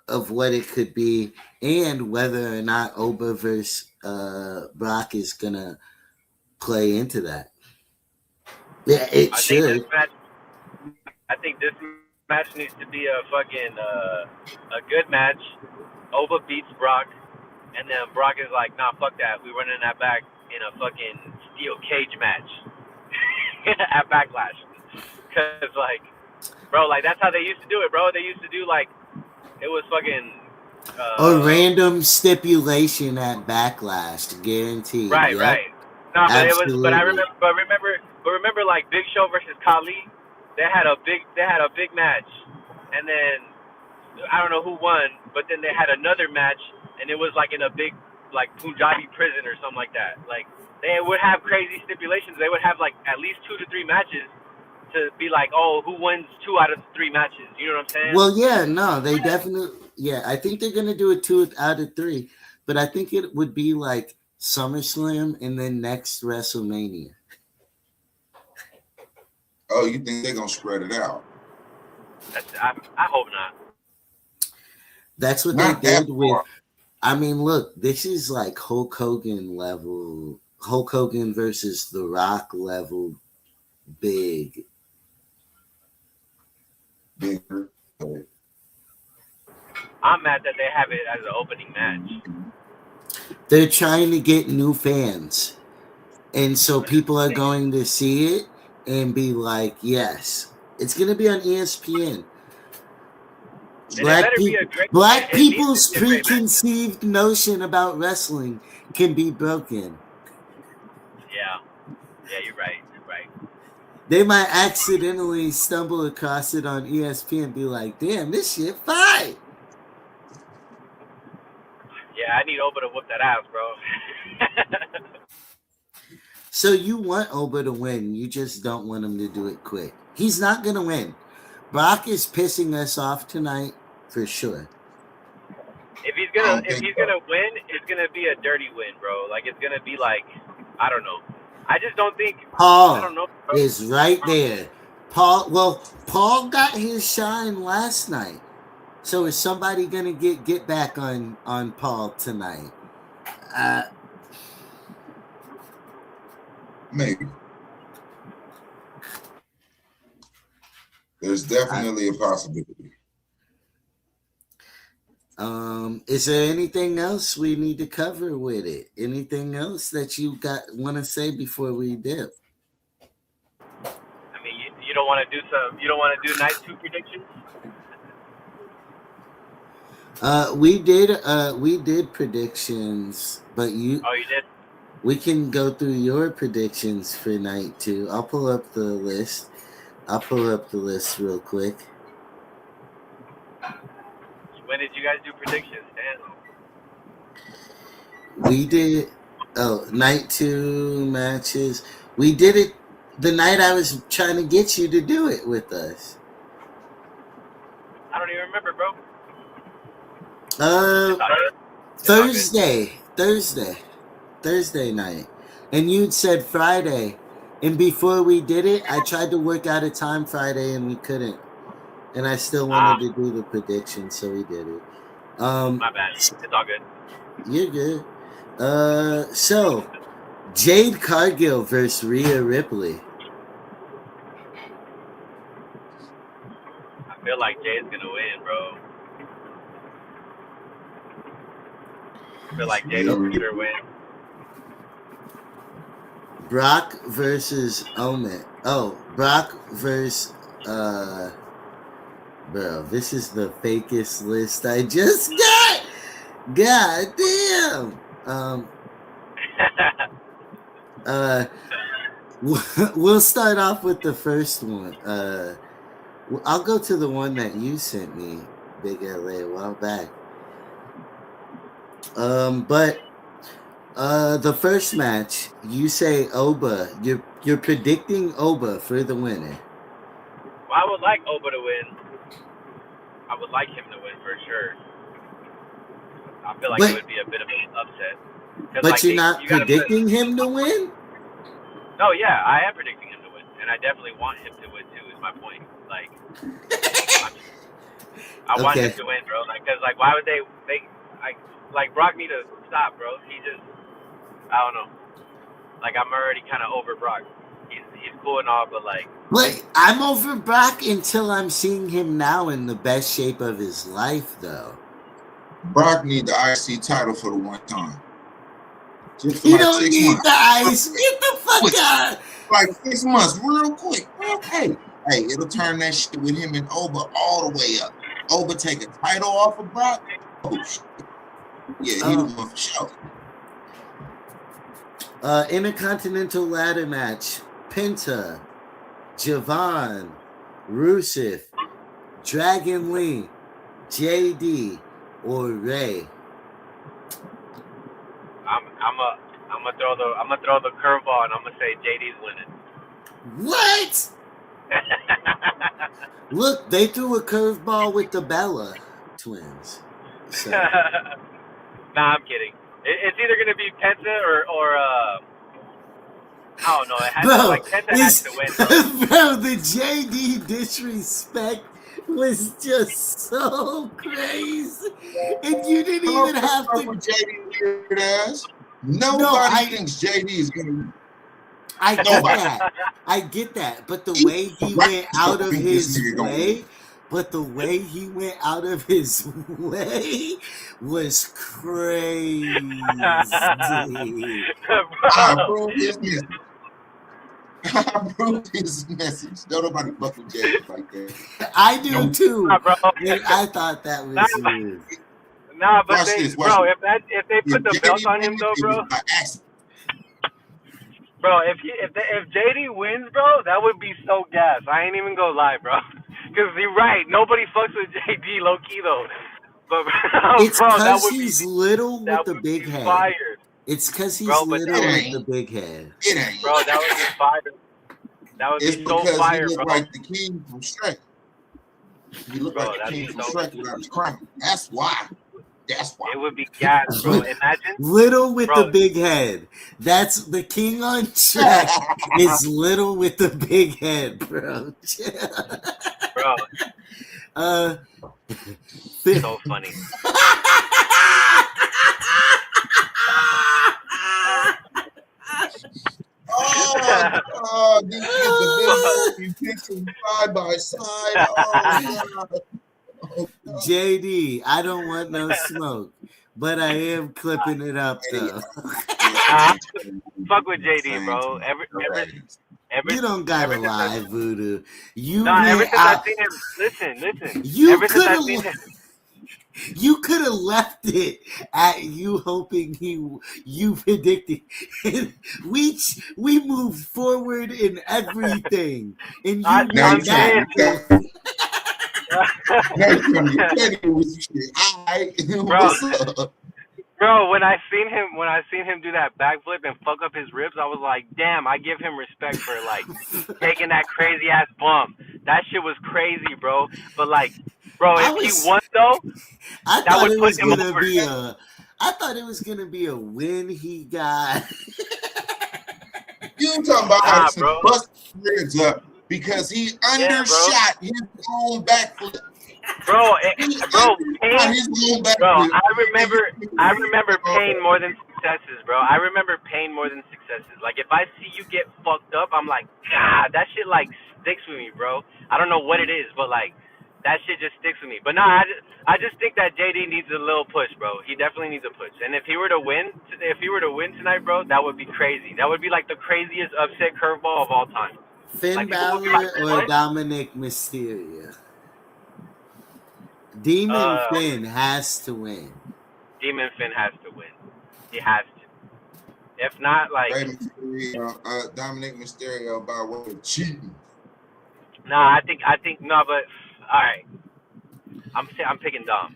it could be and whether or not Oba versus Brock is gonna play into that. Yeah, it should. I think this match needs to be a fucking a good match. Oba beats Brock, and then Brock is like, nah, fuck that. We running that back in a fucking steel cage match at Backlash. Cause like, bro, like that's how they used to do it, bro. They used to do like, it was fucking a random stipulation at Backlash, guaranteed. Right, yep. right. No, but absolutely. it was. But remember, like Big Show versus Khali, they had a big match, and then I don't know who won, but then they had another match, and it was like in a big like Punjabi prison or something like that. Like they would have crazy stipulations. They would have like at least 2 to 3 matches to be like, oh, who wins 2 out of 3 matches? You know what I'm saying? Well, yeah, no, they definitely. Yeah, I think they're gonna do it 2 out of 3, but I think it would be like SummerSlam and then next WrestleMania. Oh, you think they're gonna spread it out? I hope not. That's what they did with. I mean, look, this is like Hulk Hogan level. Hulk Hogan versus The Rock level. Bigger. I'm mad that they have it as an opening match. They're trying to get new fans. And so people are going to see it and be like, yes. It's going to be on ESPN. Black people's preconceived notion about wrestling can be broken. Yeah, you're right. They might accidentally stumble across it on ESPN and be like, damn, this shit fine. Yeah, I need Oba to whoop that ass, bro. So you want Oba to win. You just don't want him to do it quick. He's not going to win. Brock is pissing us off tonight for sure. If he's gonna win, it's gonna be a dirty win, bro. Like it's gonna be like, I don't know. I just don't think Paul I don't know, is right there. Paul got his shine last night. So is somebody gonna get back on Paul tonight? Maybe. There's definitely a possibility. Is there anything else we need to cover with it? Anything else that you want to say before we dip? I mean, you don't want to do night 2 predictions? We did predictions, but you. Oh, you did? We can go through your predictions for night 2. I'll pull up the list. Real quick. When did you guys do predictions, Dan? We did night 2 matches. We did it the night I was trying to get you to do it with us. I don't even remember, bro. Thursday night. And you'd said Friday. And before we did it, I tried to work out a time Friday and we couldn't. And I still wanted to do the prediction, so we did it. My bad. It's all good. You're good. So Jade Cargill versus Rhea Ripley. I feel like Jade's gonna win, bro. I feel like Jade will for sure win. Brock versus Omen. Oh, Brock versus bro, this is the fakest list I just got. God damn. We'll start off with the first one. I'll go to the one that you sent me, Big LA, a while back. But the first match, you say Oba. You're predicting Oba for the winner. Well, I would like Oba to win. I would like him to win for sure. I feel like it would be a bit of an upset. But like you're not predicting him to win? No, yeah, I am predicting him to win, and I definitely want him to win too. Is my point. Like, I want him to win, bro. Like, cause why would they like Brock need to stop, bro? He just, I don't know. Like, I'm already kind of over Brock. He's cool and all, but like. But I'm over Brock until I'm seeing him now in the best shape of his life, though. Brock need the IC title for the one time. Just for don't need the ice. Get the fuck out. Like 6 months, real quick. Hey, it'll turn that shit with him and Oba all the way up. Oba take a title off of Brock. Oh shit. Yeah, he the one for sure. Intercontinental ladder match. Penta, Javon, Rusev, Dragon Lee, JD, or Ray. I'm gonna throw the curveball and I'm gonna say JD's winning. What? Look, they threw a curveball with the Bella twins. So. Nah, I'm kidding. It's either gonna be Penta or I don't know. It has Penta has to win. Bro, the JD disrespect was just so crazy, and you didn't even have to. JD weird ass. Nobody thinks JD is gonna. I get that, but the way he went out of his way. But the way he went out of his way was crazy. I approve his message. Don't nobody fuck with James like that. I do too. Bro. I thought that was weird. Nah, but if they put the belt on him though, bro. Bro, if JD wins, bro, that would be so gas. I ain't even gonna lie, bro. Because you're right, nobody fucks with JD low key though. But it's because he's little with the big head. Fire. It's because he's little with the big head. It ain't. Bro, that would be fire. That would be so fire, he looked bro. like the king from Shrek. He looked like the king from Shrek without his crown. That's why. It would be gas, bro. Imagine little with the big head. That's the king on Shrek. Is little with the big head, bro. Bro. So funny. These pictures side by side. JD, I don't want no smoke, but I am clipping it up though. Fuck with JD, bro. Every you don't gotta lie, Voodoo. Ever since I've seen him, listen. You could have left it at you hoping you predicted. We moved forward in everything, and you went that. Bro, when I seen him do that backflip and fuck up his ribs, I was like, damn, I give him respect for like taking that crazy ass bump. That shit was crazy, bro. But like, bro, if he won though, I thought it was gonna be a win he got. You talking about bust ribs up because he undershot his own backflip. Bro, I remember pain more than successes, bro. I remember pain more than successes. Like, if I see you get fucked up, I'm like, God, that shit, like, sticks with me, bro. I don't know what it is, but, like, that shit just sticks with me. But no, I just think that JD needs a little push, bro. He definitely needs a push. And if he were to win tonight, bro, that would be crazy. That would be like the craziest upset curveball of all time. Finn Like people would be Balor like, or what? Dominic Mysterio? Demon Finn has to win. Demon Finn has to win. He has to. If not, like Dominic Mysterio by way of cheating. nah, I think no, but all right. I'm picking Dom.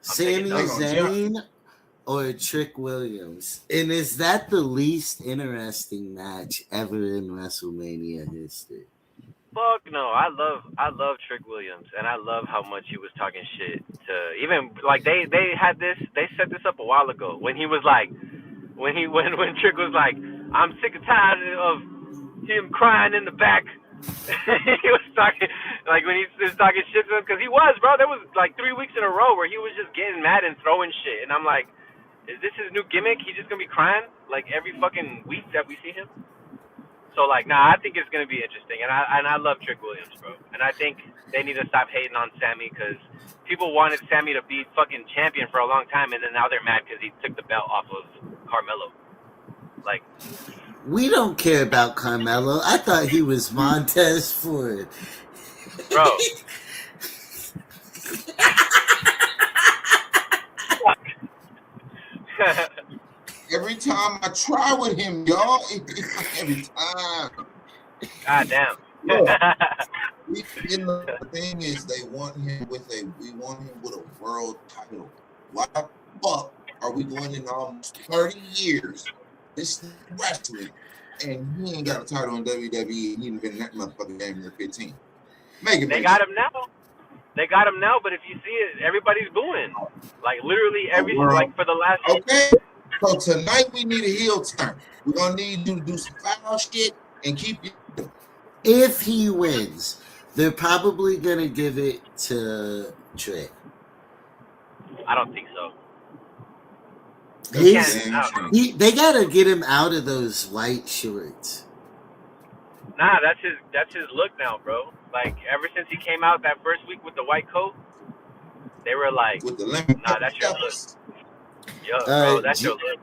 Sami Zayn or Trick Williams? And is that the least interesting match ever in WrestleMania history? Fuck no, I love Trick Williams, and I love how much he was talking shit to even like they set this up a while ago when he was like when Trick was like, I'm sick and tired of him crying in the back. He was talking like when he was talking shit to him because he was, bro. There was like 3 weeks in a row where he was just getting mad and throwing shit, and I'm like, is this his new gimmick? He's just gonna be crying like every fucking week that we see him. So like, nah, I think it's gonna be interesting, and I love Trick Williams, bro, and I think they need to stop hating on Sammy because people wanted Sammy to be fucking champion for a long time, and then now they're mad because he took the belt off of Carmelo. Like, we don't care about Carmelo. I thought he was Montez Ford, bro. Every time I try with him, y'all, every time. God damn. Look, the thing is, we want him with a world title. Why the fuck are we going in almost 30 years? This is wrestling, and he ain't got a title in WWE. He ain't been in that motherfucking game for 15. They got him now. They got him now, but if you see it, everybody's booing. Like literally like for the last. Okay. So tonight we need a heel turn. We're gonna need you to do some foul shit and keep it. If he wins, they're probably gonna give it to Trick. I don't think so. They gotta get him out of those white shorts. Nah, that's his look now, bro. Like ever since he came out that first week with the white coat, they were like, nah, that's your look. Yo, bro, that's your look.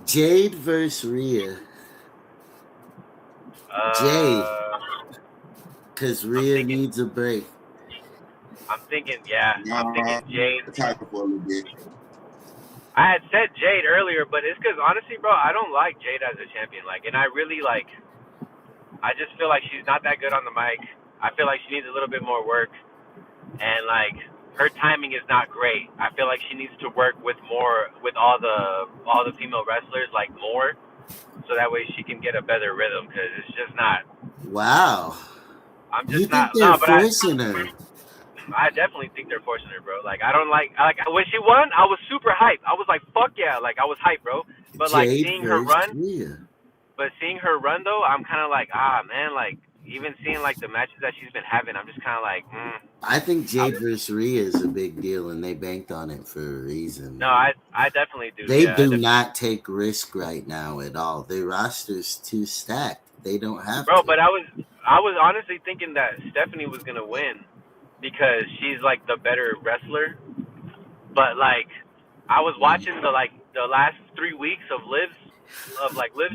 Jade versus Rhea. Jade. Because Rhea needs a break. I'm thinking Jade. For a little bit. I had said Jade earlier, but it's because honestly, bro, I don't like Jade as a champion. Like, and I really like. I just feel like she's not that good on the mic. I feel like she needs a little bit more work, and like her timing is not great. I feel like she needs to work with all the female wrestlers, like more, so that way she can get a better rhythm. Because it's just not. Wow. I'm just you not. think they're forcing her? I definitely think they're forcing her, bro. Like I don't like when she won, I was super hyped. I was like, fuck yeah, like I was hyped, bro. But like seeing her run. Rhea. But seeing her run though, I'm kind of like, man, like even seeing like the matches that she's been having, I'm just kind of like, I think Jade versus Rhea is a big deal, and they banked on it for a reason. No, I definitely do. They do not take risk right now at all. Their roster's too stacked. They don't have. Bro, to. but I was honestly thinking that Stephanie was gonna win because she's like the better wrestler. But like, I was watching the last 3 weeks of Liv's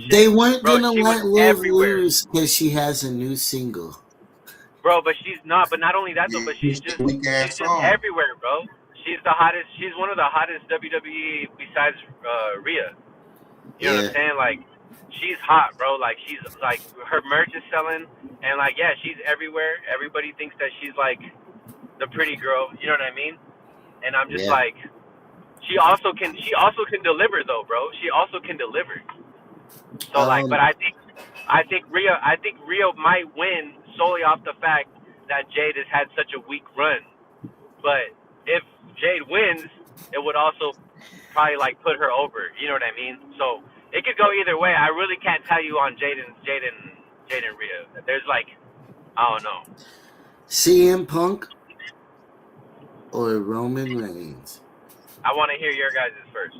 shit. They weren't gonna let Liv lose because she has a new single. Bro, but she's not. But not only that though, but she's just everywhere, bro. She's the hottest. She's one of the hottest WWE besides Rhea. You know what I'm saying? Like, she's hot, bro. Like, she's like her merch is selling, and like, yeah, she's everywhere. Everybody thinks that she's like the pretty girl. You know what I mean? And I'm just like. She also can deliver though, bro. She also can deliver. So like, but I think Rhea might win solely off the fact that Jade has had such a weak run. But if Jade wins, it would also probably like put her over. You know what I mean? So it could go either way. I really can't tell you on Jade and Rhea. There's like, I don't know. CM Punk or Roman Reigns? I want to hear your guys' first.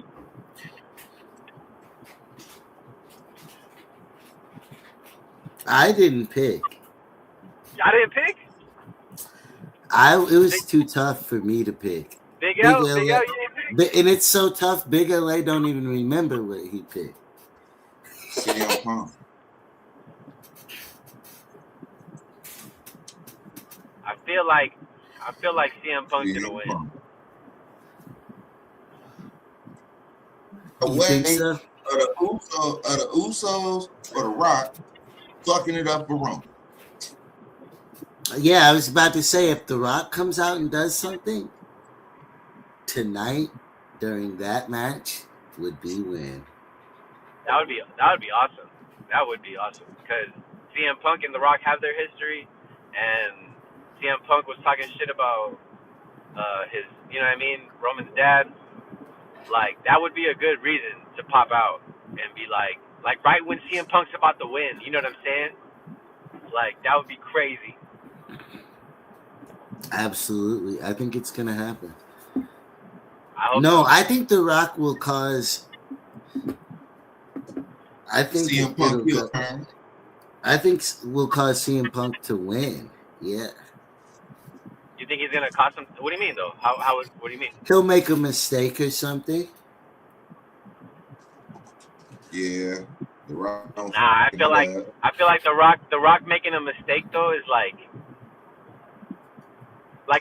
I didn't pick. I didn't pick? It was too tough for me to pick. Big L, you didn't pick. And it's so tough. Big LA don't even remember what he picked. CM Punk. I feel like CM Punk's gonna win. You think so? Of the Usos or the Rock fucking it up for Roman. Yeah, I was about to say, if The Rock comes out and does something tonight during that match, would be win. That would be awesome. That would be awesome because CM Punk and The Rock have their history, and CM Punk was talking shit about his, you know what I mean, Roman's dad. Like, that would be a good reason to pop out and be like right when CM Punk's about to win. You know what I'm saying? Like, that would be crazy. Absolutely. I think it's going to happen. I think The Rock will cause... I think CM Punk will turn. I think will cause CM Punk to win. Yeah. You think he's gonna cost him? What do you mean though? What do you mean? He'll make a mistake or something. Yeah. The Rock. Nah, I feel like the Rock making a mistake though is like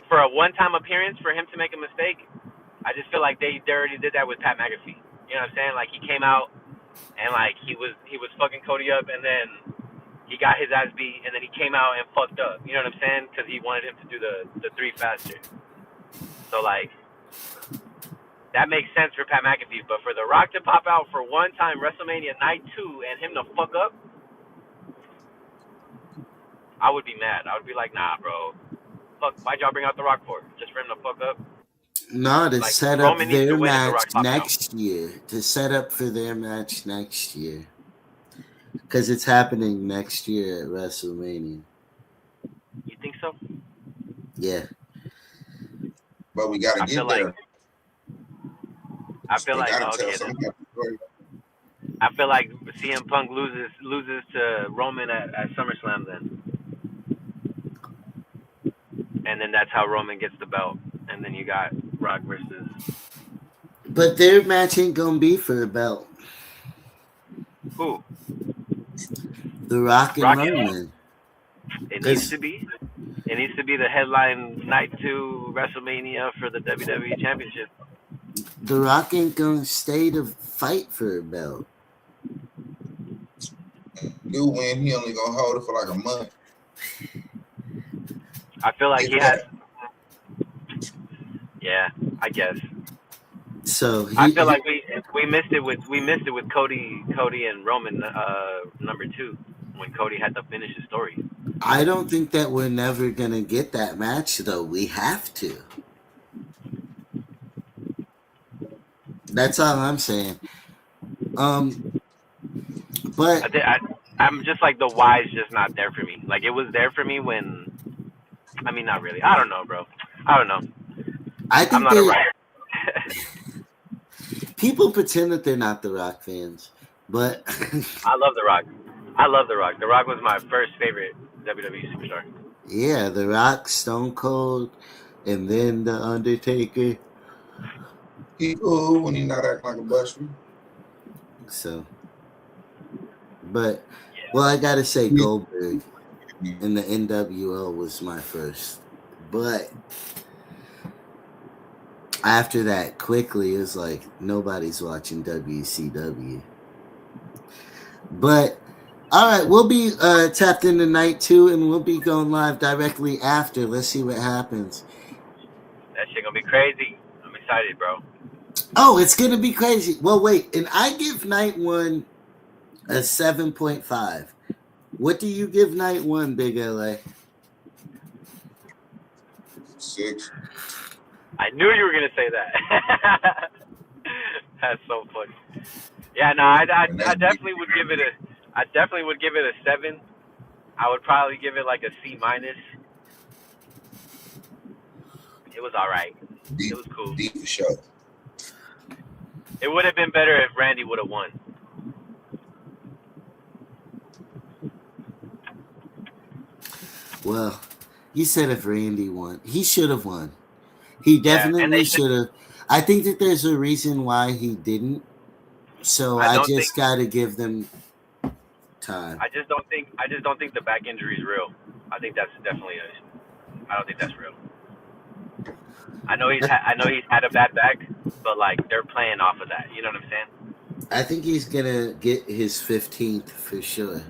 for a one-time appearance for him to make a mistake. I just feel like they already did that with Pat McAfee. You know what I'm saying? Like, he came out and like he was fucking Cody up, and then he got his ass beat, and then he came out and fucked up. You know what I'm saying? Because he wanted him to do the 3 faster. So like, that makes sense for Pat McAfee, but for The Rock to pop out for one time WrestleMania Night 2 and him to fuck up, I would be mad. I would be like, nah, bro. Fuck, why'd y'all bring out The Rock for? Just for him to fuck up? No, to set up Roman needs to their win if The match Rock pops next year. To set up for their match next year. Because it's happening next year at WrestleMania. You think so? Yeah. But we got to get there. I feel like CM Punk loses to Roman at SummerSlam then. And then that's how Roman gets the belt. And then you got Rock versus... But their match ain't going to be for the belt. Who? The Rock and Roman. It needs to be. It needs to be the headline Night 2 WrestleMania for the WWE Championship. The Rock ain't going to stay to fight for a belt. Do win, he only going to hold it for like a month. I feel like he has... Yeah, I guess. So I feel like we missed it with Cody and Roman number 2 when Cody had to finish his story. I don't think that we're never gonna get that match though. We have to. That's all I'm saying. But I'm just like, the why's just not there for me. Like, it was there for me when... I mean, not really. I don't know, bro. I don't know. I'm not a writer. People pretend that they're not The Rock fans, but I love The Rock. The Rock was my first favorite WWE superstar. Yeah, The Rock, Stone Cold, and then The Undertaker. He cool when he not acting like a buster. So, but well, I gotta say Goldberg and the NWO was my first, but after that, quickly, it was like nobody's watching WCW. But all right, we'll be tapped into Night 2, and we'll be going live directly after. Let's see what happens. That shit gonna be crazy. I'm excited, bro. Oh, it's gonna be crazy. Well, wait, and I give Night 1 a 7.5. What do you give Night 1, Big LA? 6. I knew you were gonna say that. That's so funny. Yeah, no, I definitely would give it a 7. I would probably give it like a C-. It was all right. It was cool. Deep for sure. It would have been better if Randy would have won. Well, You said if Randy won, he should have won. He Yeah, and definitely they should have. I think that there's a reason why he didn't. So I I don't think just got to give them time. I just don't think the back injury is real. I think that's definitely I don't think that's real. I know he's had a bad back, but like they're playing off of that. You know what I'm saying? I think he's gonna get his 15th for sure.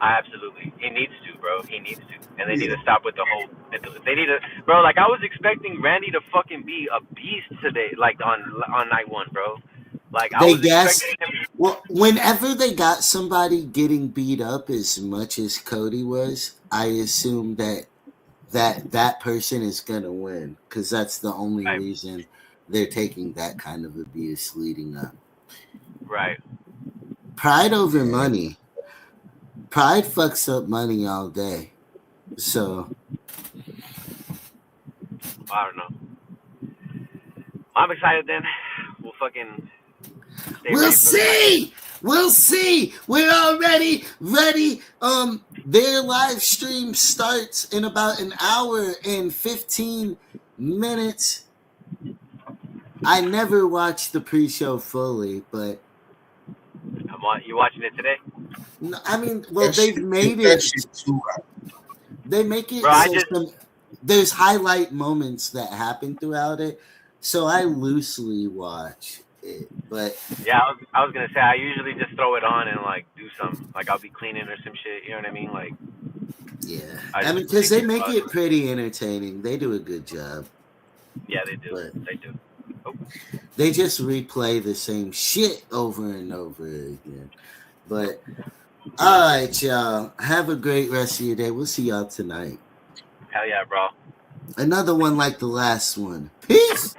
Absolutely, he needs to, bro. He needs to, and they need to stop with the whole. They need to, bro. Like I was expecting Randy to fucking be a beast today, like on night one, bro. Like I They was guess. expecting him. Well, whenever they got somebody getting beat up as much as Cody was, I assume that person is gonna win because that's the only Right. reason they're taking that kind of abuse leading up. Right. Pride over money. Pride fucks up money all day. So I don't know. I'm excited. Then we'll fucking. we'll see. We'll see. We're already ready. Their live stream starts in about an hour and 15 minutes. I never watched the pre-show fully, but You watching it today? no, I mean, well, they've made it. They make it. Bro, there's highlight moments that happen throughout it, so I loosely watch it. But yeah, I was gonna say I usually just throw it on and like do something. Like I'll be cleaning or some shit. You know what I mean? Like yeah, I mean, because they make it pretty entertaining. They do a good job. Yeah, they do. But they do. Oh. they just replay the same shit over and over again. But all right, y'all. Have a great rest of your day. We'll see y'all tonight. Hell yeah, bro. Another one like the last one. Peace.